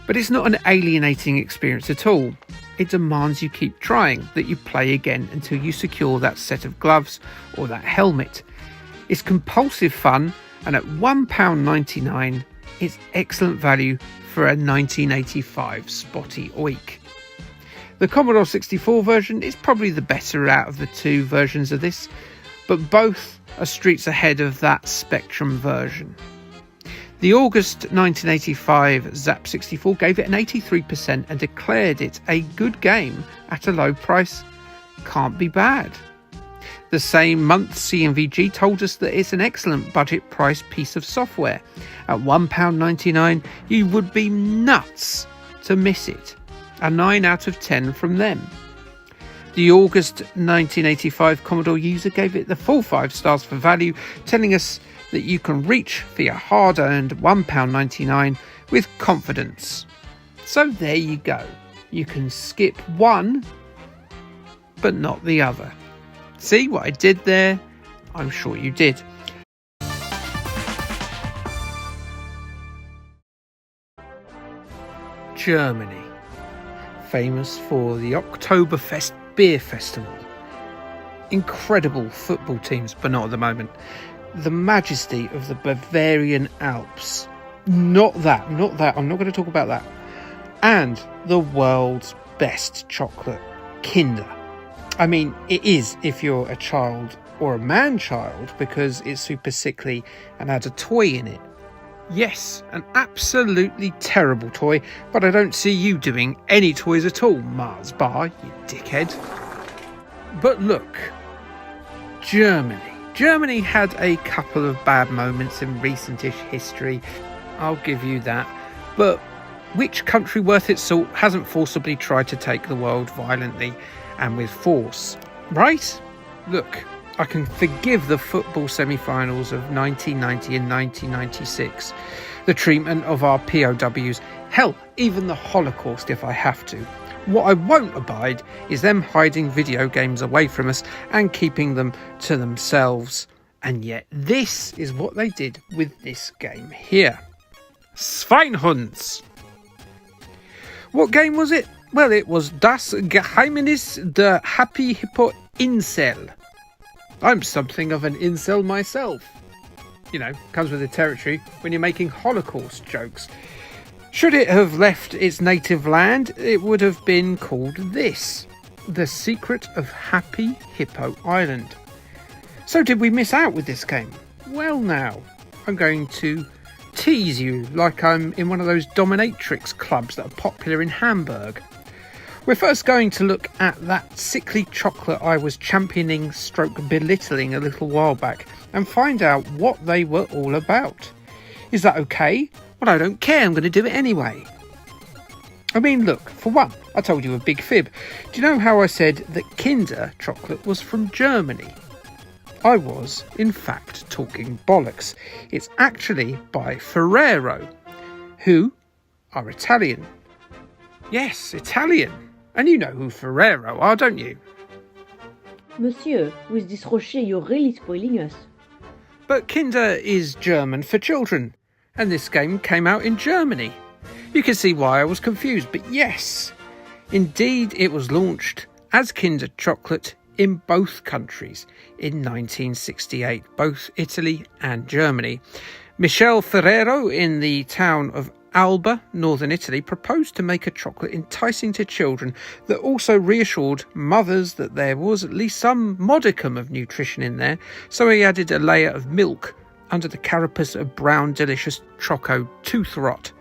but it's not an alienating experience at all. It demands you keep trying, that you play again until you secure that set of gloves or that helmet. It's compulsive fun, and at £1.99 it's excellent value for a 1985 spotty oik. The Commodore 64 version is probably the better out of the 2 versions of this, but both are streets ahead of that Spectrum version. The August 1985 Zap 64 gave it an 83% and declared it a good game at a low price. Can't be bad. The same month, CMVG told us that it's an excellent budget price piece of software. At £1.99, you would be nuts to miss it. A 9 out of 10 from them. The August 1985 Commodore user gave it the full 5 stars for value, telling us that you can reach for your hard-earned £1.99 with confidence. So there you go. You can skip one, but not the other. See what I did there? I'm sure you did. Germany, famous for the Oktoberfest beer festival. Incredible football teams, but not at the moment. The majesty of the Bavarian Alps. Not that. I'm not going to talk about that. And the world's best chocolate, Kinder. I mean, it is if you're a child or a man-child, because it's super sickly and had a toy in it. Yes, an absolutely terrible toy, but I don't see you doing any toys at all, Mars Bar, you dickhead. But look, Germany. Germany had a couple of bad moments in recentish history, I'll give you that, but which country worth its salt hasn't forcibly tried to take the world violently and with force, right? Look, I can forgive the football semi-finals of 1990 and 1996, the treatment of our POWs, hell, even the Holocaust if I have to. What I won't abide is them hiding video games away from us and keeping them to themselves. And yet this is what they did with this game here. Schweinhunds. What game was it? Well, it was Das Geheimnis der Happy Hippo Incel. I'm something of an incel myself. You know, comes with the territory when you're making Holocaust jokes. Should it have left its native land, it would have been called this, The Secret of Happy Hippo Island. So did we miss out with this game? Well now, I'm going to tease you like I'm in one of those dominatrix clubs that are popular in Hamburg. We're first going to look at that sickly chocolate I was championing stroke belittling a little while back and find out what they were all about. Is that okay? Well, I don't care, I'm going to do it anyway. I mean, look, for one, I told you a big fib. Do you know how I said that Kinder chocolate was from Germany? I was, in fact, talking bollocks. It's actually by Ferrero, who are Italian. Yes, Italian. And you know who Ferrero are, don't you? Monsieur, with this rocher you're really spoiling us. But Kinder is German for children, and this game came out in Germany. You can see why I was confused, but yes, indeed it was launched as Kinder chocolate in both countries in 1968, both Italy and Germany. Michel Ferrero in the town of Alba, northern Italy, proposed to make a chocolate enticing to children that also reassured mothers that there was at least some modicum of nutrition in there, so he added a layer of milk under the carapace of brown delicious choco tooth rot.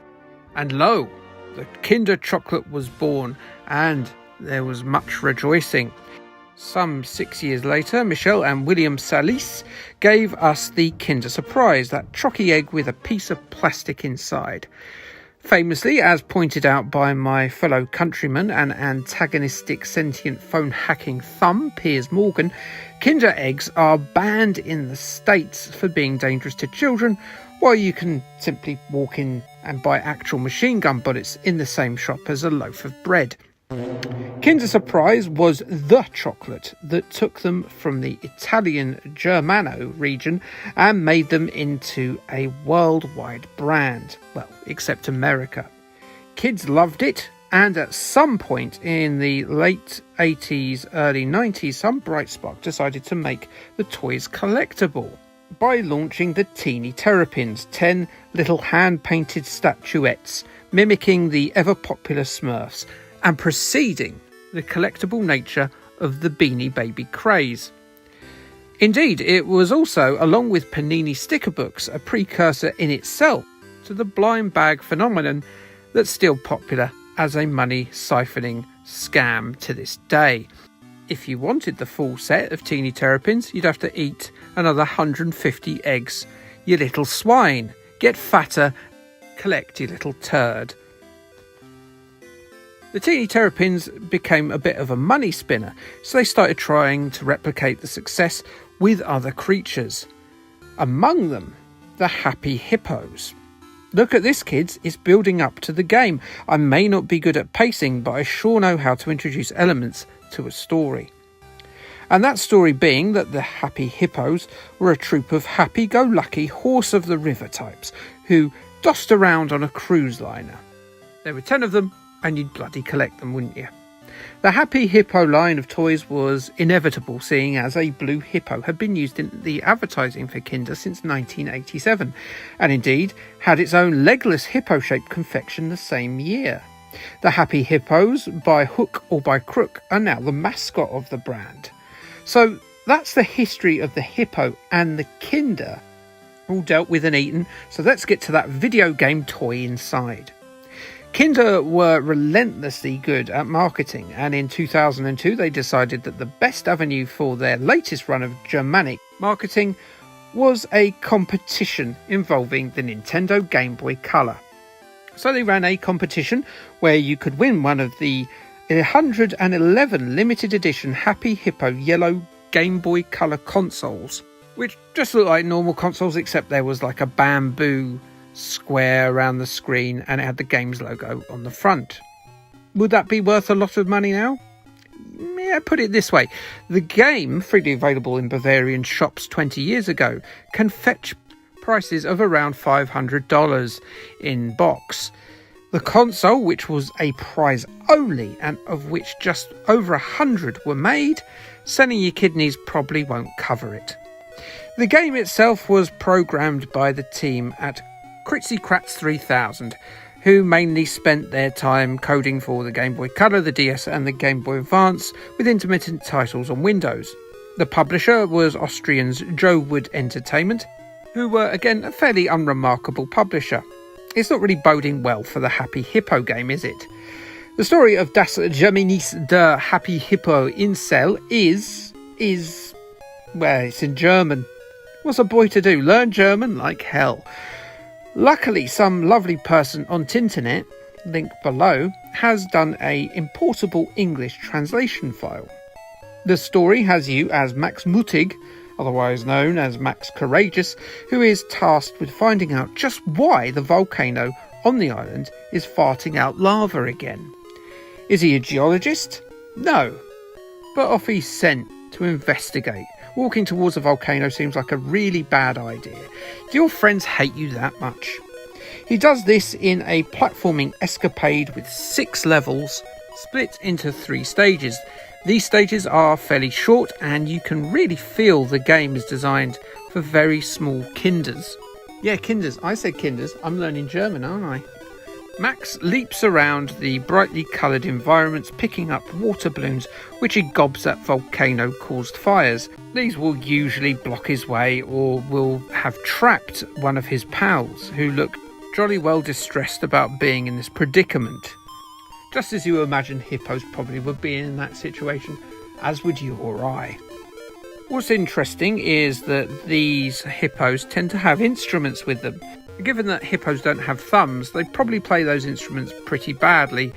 And lo, the Kinder chocolate was born, and there was much rejoicing. Some 6 years later, Michel and William Salis gave us the Kinder Surprise, that chocky egg with a piece of plastic inside. Famously, as pointed out by my fellow countryman and antagonistic sentient phone-hacking thumb, Piers Morgan, Kinder eggs are banned in the States for being dangerous to children, while you can simply walk in and buy actual machine gun bullets in the same shop as a loaf of bread. Kinder Surprise was the chocolate that took them from the Italian Germano region and made them into a worldwide brand. Well, except America. Kids loved it, and at some point in the late 80s, early 90s, some bright spark decided to make the toys collectible by launching the Teeny Terrapins, 10 little hand-painted statuettes mimicking the ever-popular Smurfs, and preceding the collectible nature of the Beanie Baby craze. Indeed, it was also, along with Panini sticker books, a precursor in itself to the blind bag phenomenon that's still popular as a money siphoning scam to this day. If you wanted the full set of Teeny Terrapins, you'd have to eat another 150 eggs. You little swine. Get fatter, collect your little turd. The Teeny Terrapins became a bit of a money spinner, so they started trying to replicate the success with other creatures. Among them, the Happy Hippos. Look at this, kids, it's building up to the game. I may not be good at pacing, but I sure know how to introduce elements to a story. And that story being that the Happy Hippos were a troop of happy-go-lucky horse of the river types who dossed around on a cruise liner. There were 10 of them, and you'd bloody collect them, wouldn't you? The Happy Hippo line of toys was inevitable, seeing as a blue hippo had been used in the advertising for Kinder since 1987, and indeed had its own legless hippo-shaped confection the same year. The Happy Hippos, by hook or by crook, are now the mascot of the brand. So that's the history of the hippo and the Kinder, all dealt with and eaten, so let's get to that video game toy inside. Kinder were relentlessly good at marketing, and in 2002 they decided that the best avenue for their latest run of Germanic marketing was a competition involving the Nintendo Game Boy Color. So they ran a competition where you could win one of the 111 limited edition Happy Hippo yellow Game Boy Color consoles, which just looked like normal consoles except there was like a bamboo square around the screen and it had the game's logo on the front. Would that be worth a lot of money now? Yeah, put it this way. The game, freely available in Bavarian shops 20 years ago, can fetch prices of around $500 in box. The console, which was a prize only and of which just over 100 were made, selling your kidneys probably won't cover it. The game itself was programmed by the team at Kritzy Kratz 3000, who mainly spent their time coding for the Game Boy Color, the DS and the Game Boy Advance, with intermittent titles on Windows. The publisher was Austrians Joe Wood Entertainment, who were again a fairly unremarkable publisher. It's not really boding well for the Happy Hippo game, is it? The story of Das Germanis der Happy Hippo in Cell is, well, it's in German. What's a boy to do? Learn German like hell. Luckily, some lovely person on Tinternet, link below, has done a importable English translation file. The story has you as Max Mutig, otherwise known as Max Courageous, who is tasked with finding out just why the volcano on the island is farting out lava again. Is he a geologist? No. But off he's sent to investigate. Walking towards a volcano seems like a really bad idea. Do your friends hate you that much? He does this in a platforming escapade with 6 levels, split into 3 stages. These stages are fairly short and you can really feel the game is designed for very small kinders. Yeah, kinders. I said kinders. I'm learning German, aren't I? Max leaps around the brightly coloured environments, picking up water balloons, which he gobs at volcano-caused fires. These will usually block his way or will have trapped one of his pals, who look jolly well distressed about being in this predicament. Just as you imagine hippos probably would be in that situation, as would you or I. What's interesting is that these hippos tend to have instruments with them. Given that hippos don't have thumbs, they probably play those instruments pretty badly,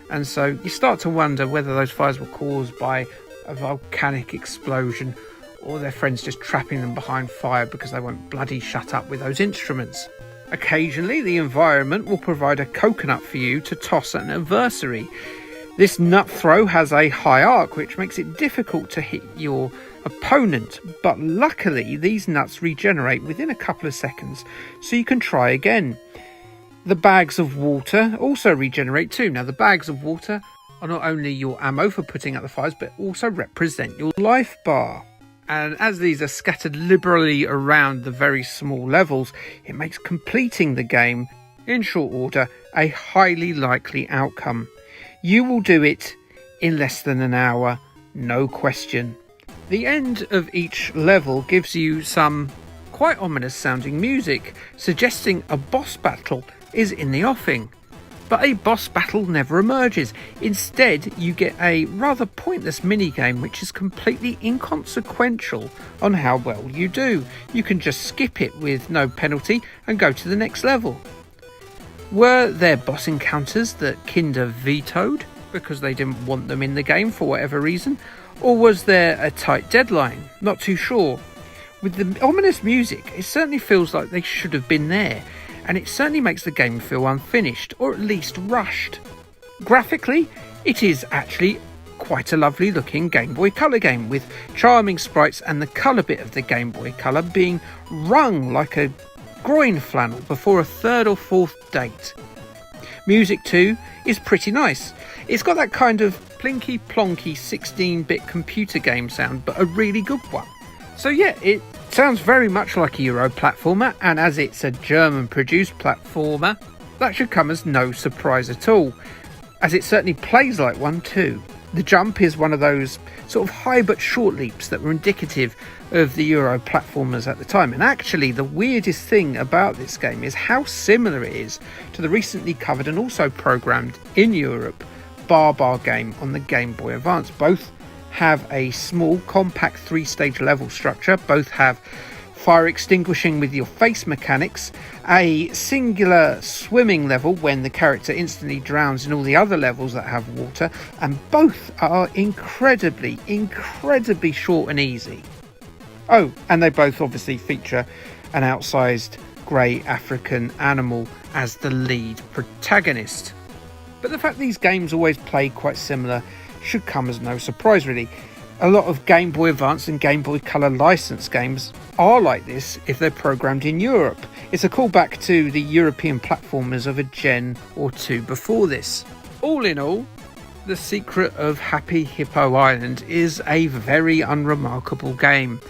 and so you start to wonder whether those fires were caused by a volcanic explosion or their friends just trapping them behind fire because they won't bloody shut up with those instruments. Occasionally, the environment will provide a coconut for you to toss at an adversary. This nut throw has a high arc, which makes it difficult to hit your opponent, but luckily these nuts regenerate within a couple of seconds, so you can try again. The bags of water also regenerate too. Now, the bags of water are not only your ammo for putting out the fires, but also represent your life bar. And as these are scattered liberally around the very small levels, it makes completing the game in short order a highly likely outcome. You will do it in less than an hour, no question. The end of each level gives you some quite ominous sounding music, suggesting a boss battle is in the offing. But a boss battle never emerges. Instead, you get a rather pointless minigame which is completely inconsequential on how well you do. You can just skip it with no penalty and go to the next level. Were there boss encounters that Kinder vetoed because they didn't want them in the game for whatever reason? Or was there a tight deadline? Not too sure. With the ominous music, it certainly feels like they should have been there, and it certainly makes the game feel unfinished, or at least rushed. Graphically, it is actually quite a lovely looking Game Boy Color game, with charming sprites and the colour bit of the Game Boy Color being wrung like a groin flannel before a third or fourth date. Music too is pretty nice. It's got that kind of plinky plonky 16-bit computer game sound, but a really good one. So yeah, it sounds very much like a Euro platformer, and as it's a German produced platformer, that should come as no surprise at all, as it certainly plays like one too. The jump is one of those sort of high but short leaps that were indicative of the Euro platformers at the time. And actually the weirdest thing about this game is how similar it is to the recently covered and also programmed in Europe Bar game on the Game Boy Advance. Both have a small compact 3-stage level structure, both have fire extinguishing with your face mechanics, a singular swimming level when the character instantly drowns in all the other levels that have water, and both are incredibly short and easy. Oh, and they both obviously feature an outsized grey African animal as the lead protagonist. But the fact these games always play quite similar should come as no surprise really. A lot of Game Boy Advance and Game Boy Color licensed games are like this if they're programmed in Europe. It's a callback to the European platformers of a gen or two before this. All in all, The Secret of Happy Hippo Island is a very unremarkable game.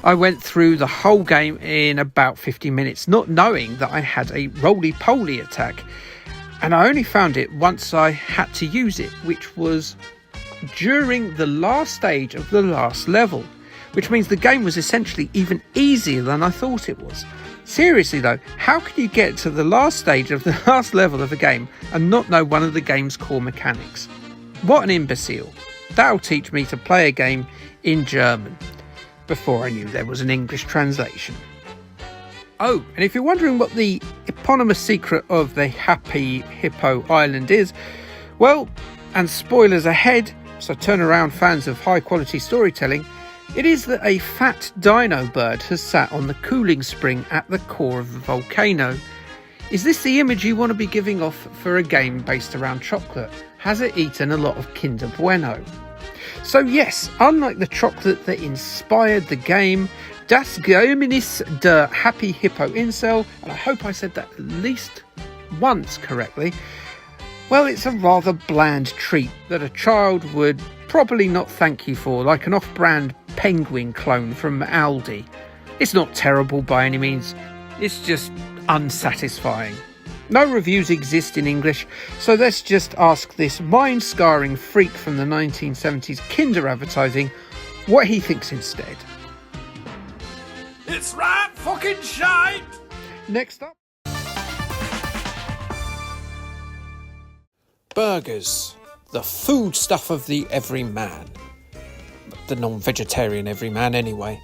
I went through the whole game in about 50 minutes, not knowing that I had a roly-poly attack, and I only found it once I had to use it, which was during the last stage of the last level, which means the game was essentially even easier than I thought it was. Seriously though, how can you get to the last stage of the last level of a game and not know one of the game's core mechanics? What an imbecile. That'll teach me to play a game in German before I knew there was an English translation. Oh, and if you're wondering what the eponymous secret of the Happy Hippo Island is, well, and spoilers ahead, so turn around fans of high quality storytelling, it is that a fat dino bird has sat on the cooling spring at the core of the volcano. Is this the image you want to be giving off for a game based around chocolate? Has it eaten a lot of Kinder Bueno? So yes, unlike the chocolate that inspired the game, Das Geheimnis der Happy Hippo Incel, and I hope I said that at least once correctly, well, it's a rather bland treat that a child would probably not thank you for, like an off-brand penguin clone from Aldi. It's not terrible by any means, it's just unsatisfying. No reviews exist in English, so let's just ask this mind-scarring freak from the 1970s Kinder advertising what he thinks instead. It's right fucking shite! Next up. Burgers, the food stuff of the everyman. The non-vegetarian everyman anyway.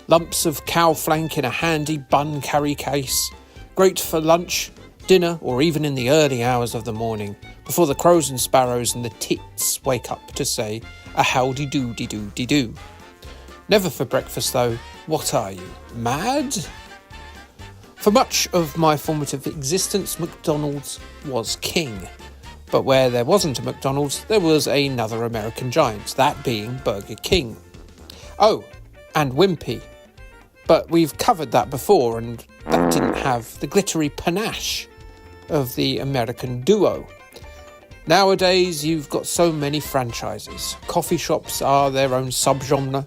Lumps of cow flank in a handy bun carry case. Great for lunch, dinner, or even in the early hours of the morning, before the crows and sparrows and the tits wake up to say a howdy-doody-doody-doo. Never for breakfast though. What are you, mad? For much of my formative existence, McDonald's was king. But where there wasn't a McDonald's, there was another American giant, that being Burger King. Oh, and Wimpy. But we've covered that before, and that didn't have the glittery panache of the American duo. Nowadays, you've got so many franchises. Coffee shops are their own subgenre,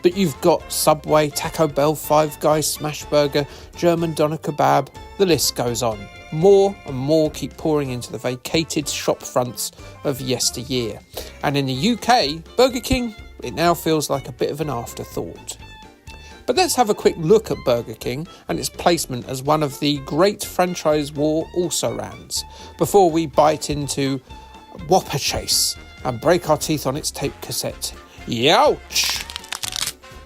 but you've got Subway, Taco Bell, Five Guys, Smashburger, German Doner Kebab, the list goes on. More and more keep pouring into the vacated shop fronts of yesteryear. And in the UK, Burger King it now feels like a bit of an afterthought. But let's have a quick look at Burger King and its placement as one of the great franchise war also-rans, before we bite into Whopper Chase and break our teeth on its tape cassette. Youch!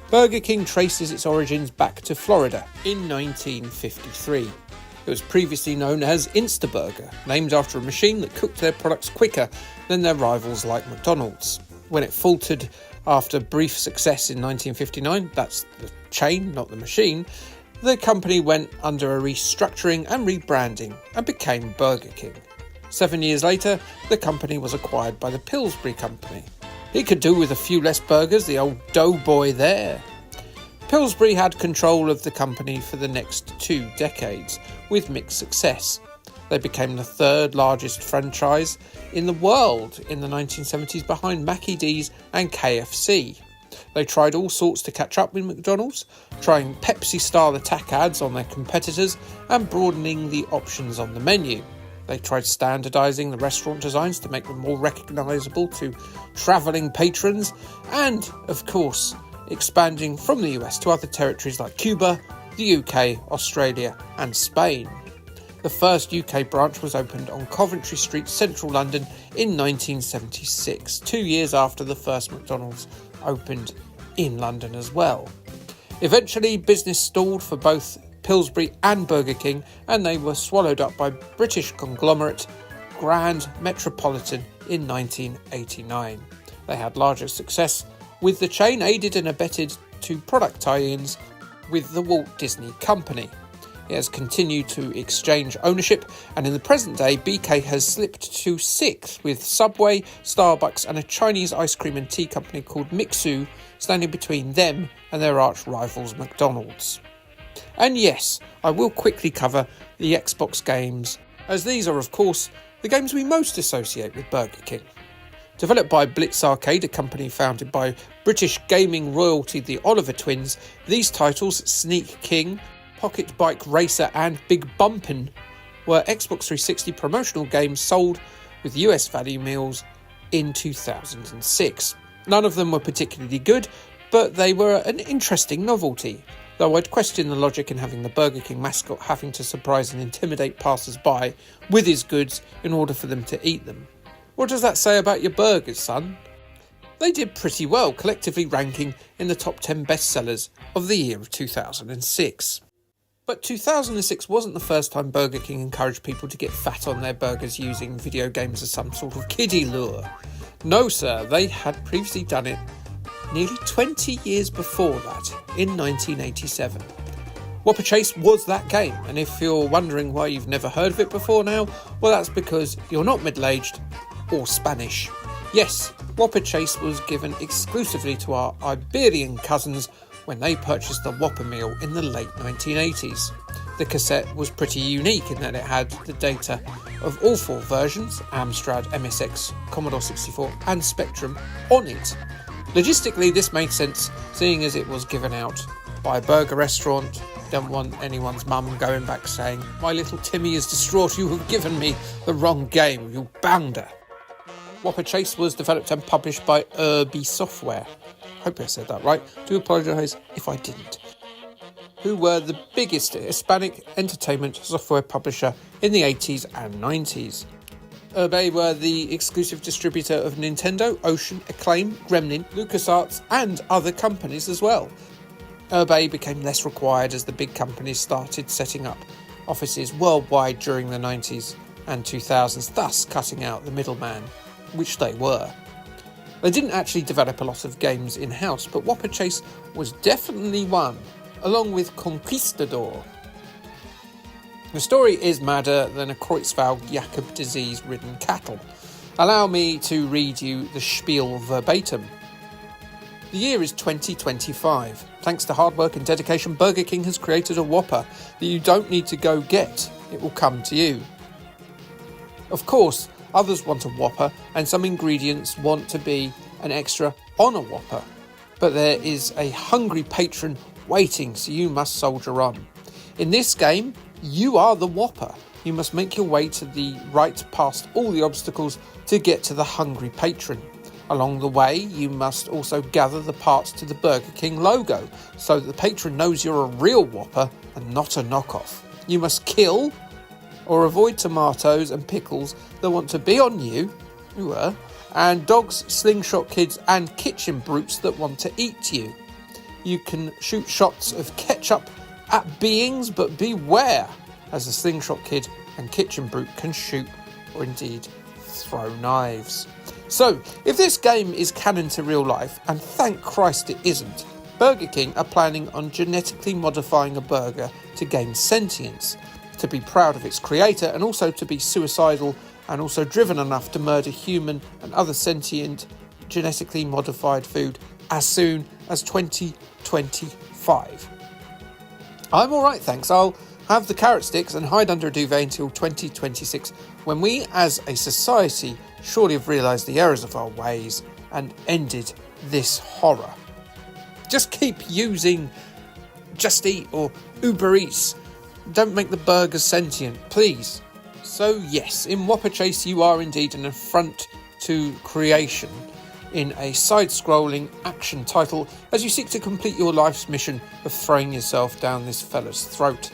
Burger King traces its origins back to Florida in 1953. It was previously known as Instaburger, named after a machine that cooked their products quicker than their rivals like McDonald's. When it faltered after brief success in 1959, that's the chain, not the machine, the company went under a restructuring and rebranding and became Burger King. 7 years later, the company was acquired by the Pillsbury Company. It could do with a few less burgers, the old doughboy there. Pillsbury had control of the company for the next 2 decades, with mixed success. They became the third largest franchise in the world in the 1970s, behind Mackie D's and KFC. They tried all sorts to catch up with McDonald's, trying Pepsi-style attack ads on their competitors and broadening the options on the menu. They tried standardising the restaurant designs to make them more recognisable to travelling patrons and, of course, expanding from the US to other territories like Cuba, the UK, Australia and Spain. The first UK branch was opened on Coventry Street, central London in 1976, 2 years after the first McDonald's opened in London as well. Eventually, business stalled for both Pillsbury and Burger King, and they were swallowed up by British conglomerate Grand Metropolitan in 1989. They had larger success with the chain, aided and abetted to product tie-ins with the Walt Disney Company. It has continued to exchange ownership, and in the present day, BK has slipped to 6th with Subway, Starbucks and a Chinese ice cream and tea company called Mixu standing between them and their arch rivals McDonald's. And yes, I will quickly cover the Xbox games, as these are of course the games we most associate with Burger King. Developed by Blitz Arcade, a company founded by British gaming royalty the Oliver twins, these titles, Sneak King, Pocket Bike Racer and Big Bumpin', were Xbox 360 promotional games sold with US value meals in 2006. None of them were particularly good, but they were an interesting novelty, though I'd question the logic in having the Burger King mascot having to surprise and intimidate passers-by with his goods in order for them to eat them. What does that say about your burgers, son? They did pretty well, collectively ranking in the top 10 bestsellers of the year of 2006. But 2006 wasn't the first time Burger King encouraged people to get fat on their burgers using video games as some sort of kiddie lure. No sir, they had previously done it nearly 20 years before that, in 1987. Whopper Chase was that game, and if you're wondering why you've never heard of it before now, well that's because you're not middle-aged or Spanish. Yes, Whopper Chase was given exclusively to our Iberian cousins when they purchased the Whopper meal in the late 1980s. The cassette was pretty unique in that it had the data of all 4 versions, Amstrad, MSX, Commodore 64 and Spectrum, on it. Logistically, this made sense, seeing as it was given out by a burger restaurant. Don't want anyone's mum going back saying, "My little Timmy is distraught, you have given me the wrong game, you bounder." Whopper Chase was developed and published by Irby Software. Hope I said that right. Do apologise if I didn't. Who were the biggest Hispanic entertainment software publisher in the 80s and 90s. Irby were the exclusive distributor of Nintendo, Ocean, Acclaim, Gremlin, LucasArts and other companies as well. Irby became less required as the big companies started setting up offices worldwide during the 90s and 2000s, thus cutting out the middleman, which they were. They didn't actually develop a lot of games in-house, but Whopper Chase was definitely one, along with Conquistador. The story is madder than a Creutzfeldt-Jakob disease-ridden cattle. Allow me to read you the spiel verbatim. The year is 2025. Thanks to hard work and dedication, Burger King has created a Whopper that you don't need to go get. It will come to you. Of course, others want a Whopper, and some ingredients want to be an extra on a Whopper. But there is a hungry patron waiting, so you must soldier on. In this game, you are the Whopper. You must make your way to the right past all the obstacles to get to the hungry patron. Along the way, you must also gather the parts to the Burger King logo so that the patron knows you're a real Whopper and not a knockoff. You must kill or avoid tomatoes and pickles that want to be on you, and dogs, slingshot kids and kitchen brutes that want to eat you. You can shoot shots of ketchup at beings, but beware, as the slingshot kid and kitchen brute can shoot or indeed throw knives. So, if this game is canon to real life, and thank Christ it isn't, Burger King are planning on genetically modifying a burger to gain sentience, to be proud of its creator, and also to be suicidal and also driven enough to murder human and other sentient, genetically modified food as soon as 2025. I'm alright, thanks. I'll have the carrot sticks and hide under a duvet until 2026, when we as a society surely have realised the errors of our ways and ended this horror. Just keep using Just Eat or Uber Eats. Don't make the burgers sentient, please. So yes, in Whopper Chase you are indeed an affront to creation in a side-scrolling action title as you seek to complete your life's mission of throwing yourself down this fella's throat.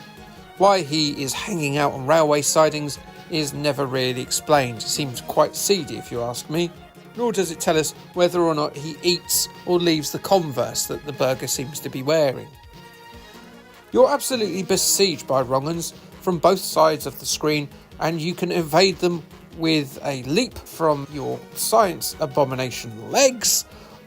Why he is hanging out on railway sidings is never really explained. It seems quite seedy if you ask me. Nor does it tell us whether or not he eats or leaves the Converse that the burger seems to be wearing. You're absolutely besieged by wrong-uns from both sides of the screen, and you can evade them with a leap from your science abomination legs,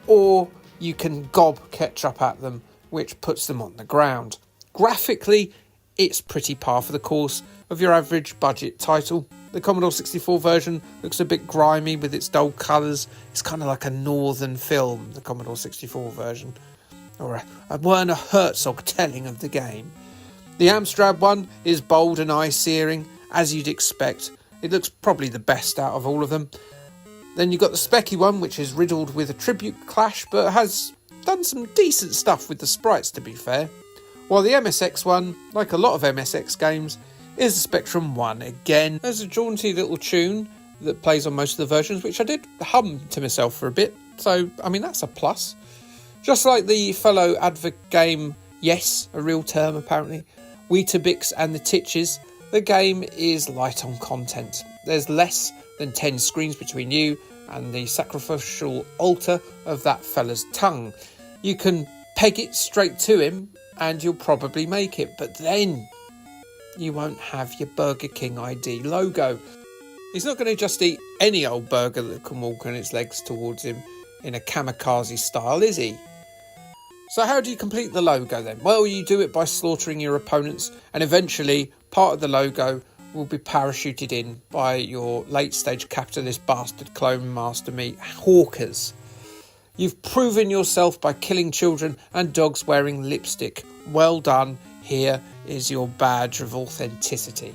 or you can gob ketchup at them, which puts them on the ground. Graphically, it's pretty par for the course of your average budget title. The Commodore 64 version looks a bit grimy with its dull colours. It's kind of like a northern film, the Commodore 64 version, or a Werner Herzog telling of the game. The Amstrad one is bold and eye-searing, as you'd expect. It looks probably the best out of all of them. Then you've got the Specky one, which is riddled with attribute clash, but has done some decent stuff with the sprites, to be fair. While the MSX one, like a lot of MSX games, is the Spectrum 1 again. There's a jaunty little tune that plays on most of the versions, which I did hum to myself for a bit, so, I mean, that's a plus. Just like the fellow advert game, yes, a real term apparently, Weetabix and the Titches, the game is light on content. There's less than 10 screens between you and the sacrificial altar of that fella's tongue. You can peg it straight to him and you'll probably make it, but then you won't have your Burger King ID logo. He's not going to just eat any old burger that can walk on its legs towards him in a kamikaze style, is he? So how do you complete the logo then? Well, you do it by slaughtering your opponents, and eventually part of the logo will be parachuted in by your late-stage capitalist bastard clone master meat hawkers. You've proven yourself by killing children and dogs wearing lipstick. Well done, here is your badge of authenticity.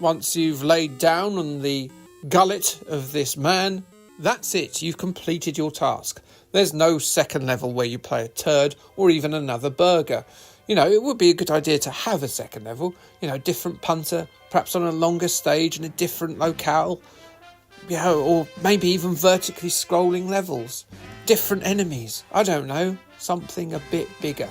Once you've laid down on the gullet of this man, that's it, you've completed your task. There's no second level where you play a turd or even another burger. You know, it would be a good idea to have a second level, you know, different punter, perhaps on a longer stage in a different locale, you know, or maybe even vertically scrolling levels, different enemies, I don't know, something a bit bigger.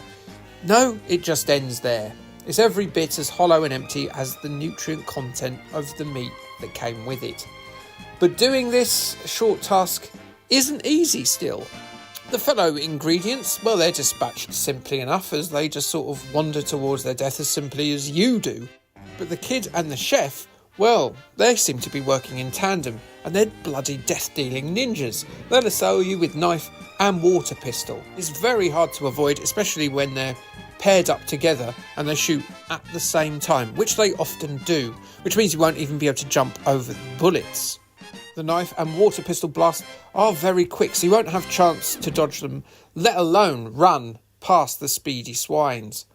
No, it just ends there. It's every bit as hollow and empty as the nutrient content of the meat that came with it. But doing this short task isn't easy still. The fellow ingredients, well, they're dispatched simply enough, as they just sort of wander towards their death as simply as you do. But the kid and the chef, well, they seem to be working in tandem, and they're bloody death-dealing ninjas. They'll assail you with knife and water pistol. It's very hard to avoid, especially when they're paired up together and they shoot at the same time, which they often do, which means you won't even be able to jump over the bullets. The knife and water pistol blasts are very quick, so you won't have chance to dodge them, let alone run past the speedy swines.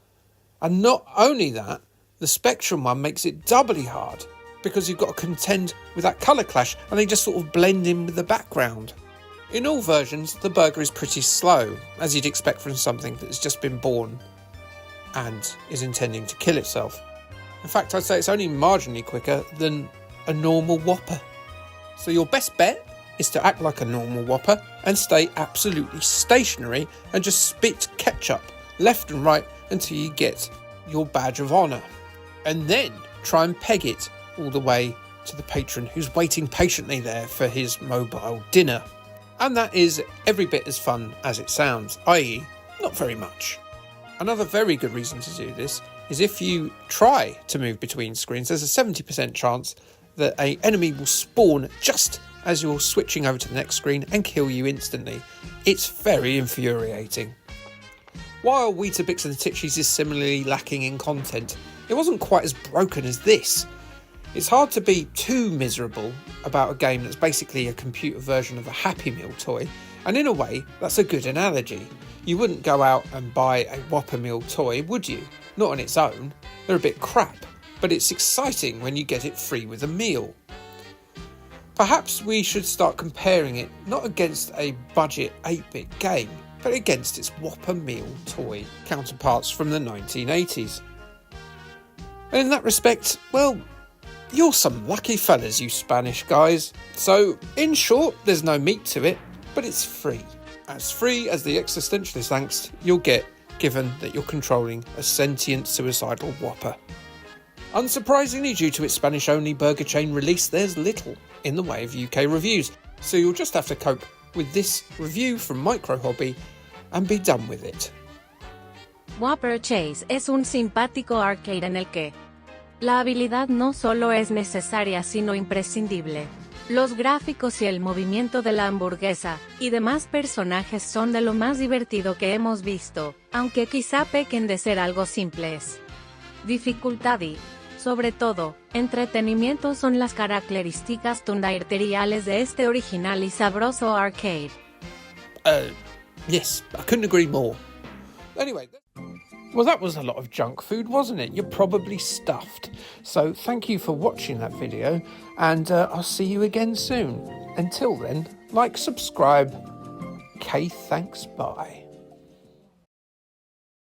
And not only that, the Spectrum one makes it doubly hard, because you've got to contend with that colour clash, and they just sort of blend in with the background. In all versions, the burger is pretty slow, as you'd expect from something that's just been born and is intending to kill itself. In fact, I'd say it's only marginally quicker than a normal Whopper. So your best bet is to act like a normal Whopper and stay absolutely stationary and just spit ketchup left and right until you get your badge of honour. And then try and peg it all the way to the patron who's waiting patiently there for his mobile dinner. And that is every bit as fun as it sounds, i.e. not very much. Another very good reason to do this is if you try to move between screens, there's a 70% chance that an enemy will spawn just as you're switching over to the next screen and kill you instantly. It's very infuriating. While Weetabix and the Titshies is similarly lacking in content, it wasn't quite as broken as this. It's hard to be too miserable about a game that's basically a computer version of a Happy Meal toy, and in a way, that's a good analogy. You wouldn't go out and buy a Whopper Meal toy, would you? Not on its own. They're a bit crap, but it's exciting when you get it free with a meal. Perhaps we should start comparing it not against a budget 8-bit game, but against its Whopper Meal toy counterparts from the 1980s. And in that respect, well, you're some lucky fellas, you Spanish guys. So, in short, there's no meat to it, but it's free. As free as the existentialist angst you'll get given that you're controlling a sentient suicidal Whopper. Unsurprisingly, due to its Spanish-only burger chain release, there's little in the way of UK reviews, so you'll just have to cope with this review from Micro Hobby and be done with it. Whopper Chase es un simpático arcade en el que la habilidad no solo es necesaria sino imprescindible. Los gráficos y el movimiento de la hamburguesa y demás personajes son de lo más divertido que hemos visto, aunque quizá pequen de ser algo simples. Dificultad y, sobre todo, entretenimiento son las características fundamentais de este original y sabroso arcade. Yes, I couldn't agree more. Anyway, well, that was a lot of junk food, wasn't it? You're probably stuffed. So thank you for watching that video, and I'll see you again soon. Until then, like, subscribe. Thanks, bye.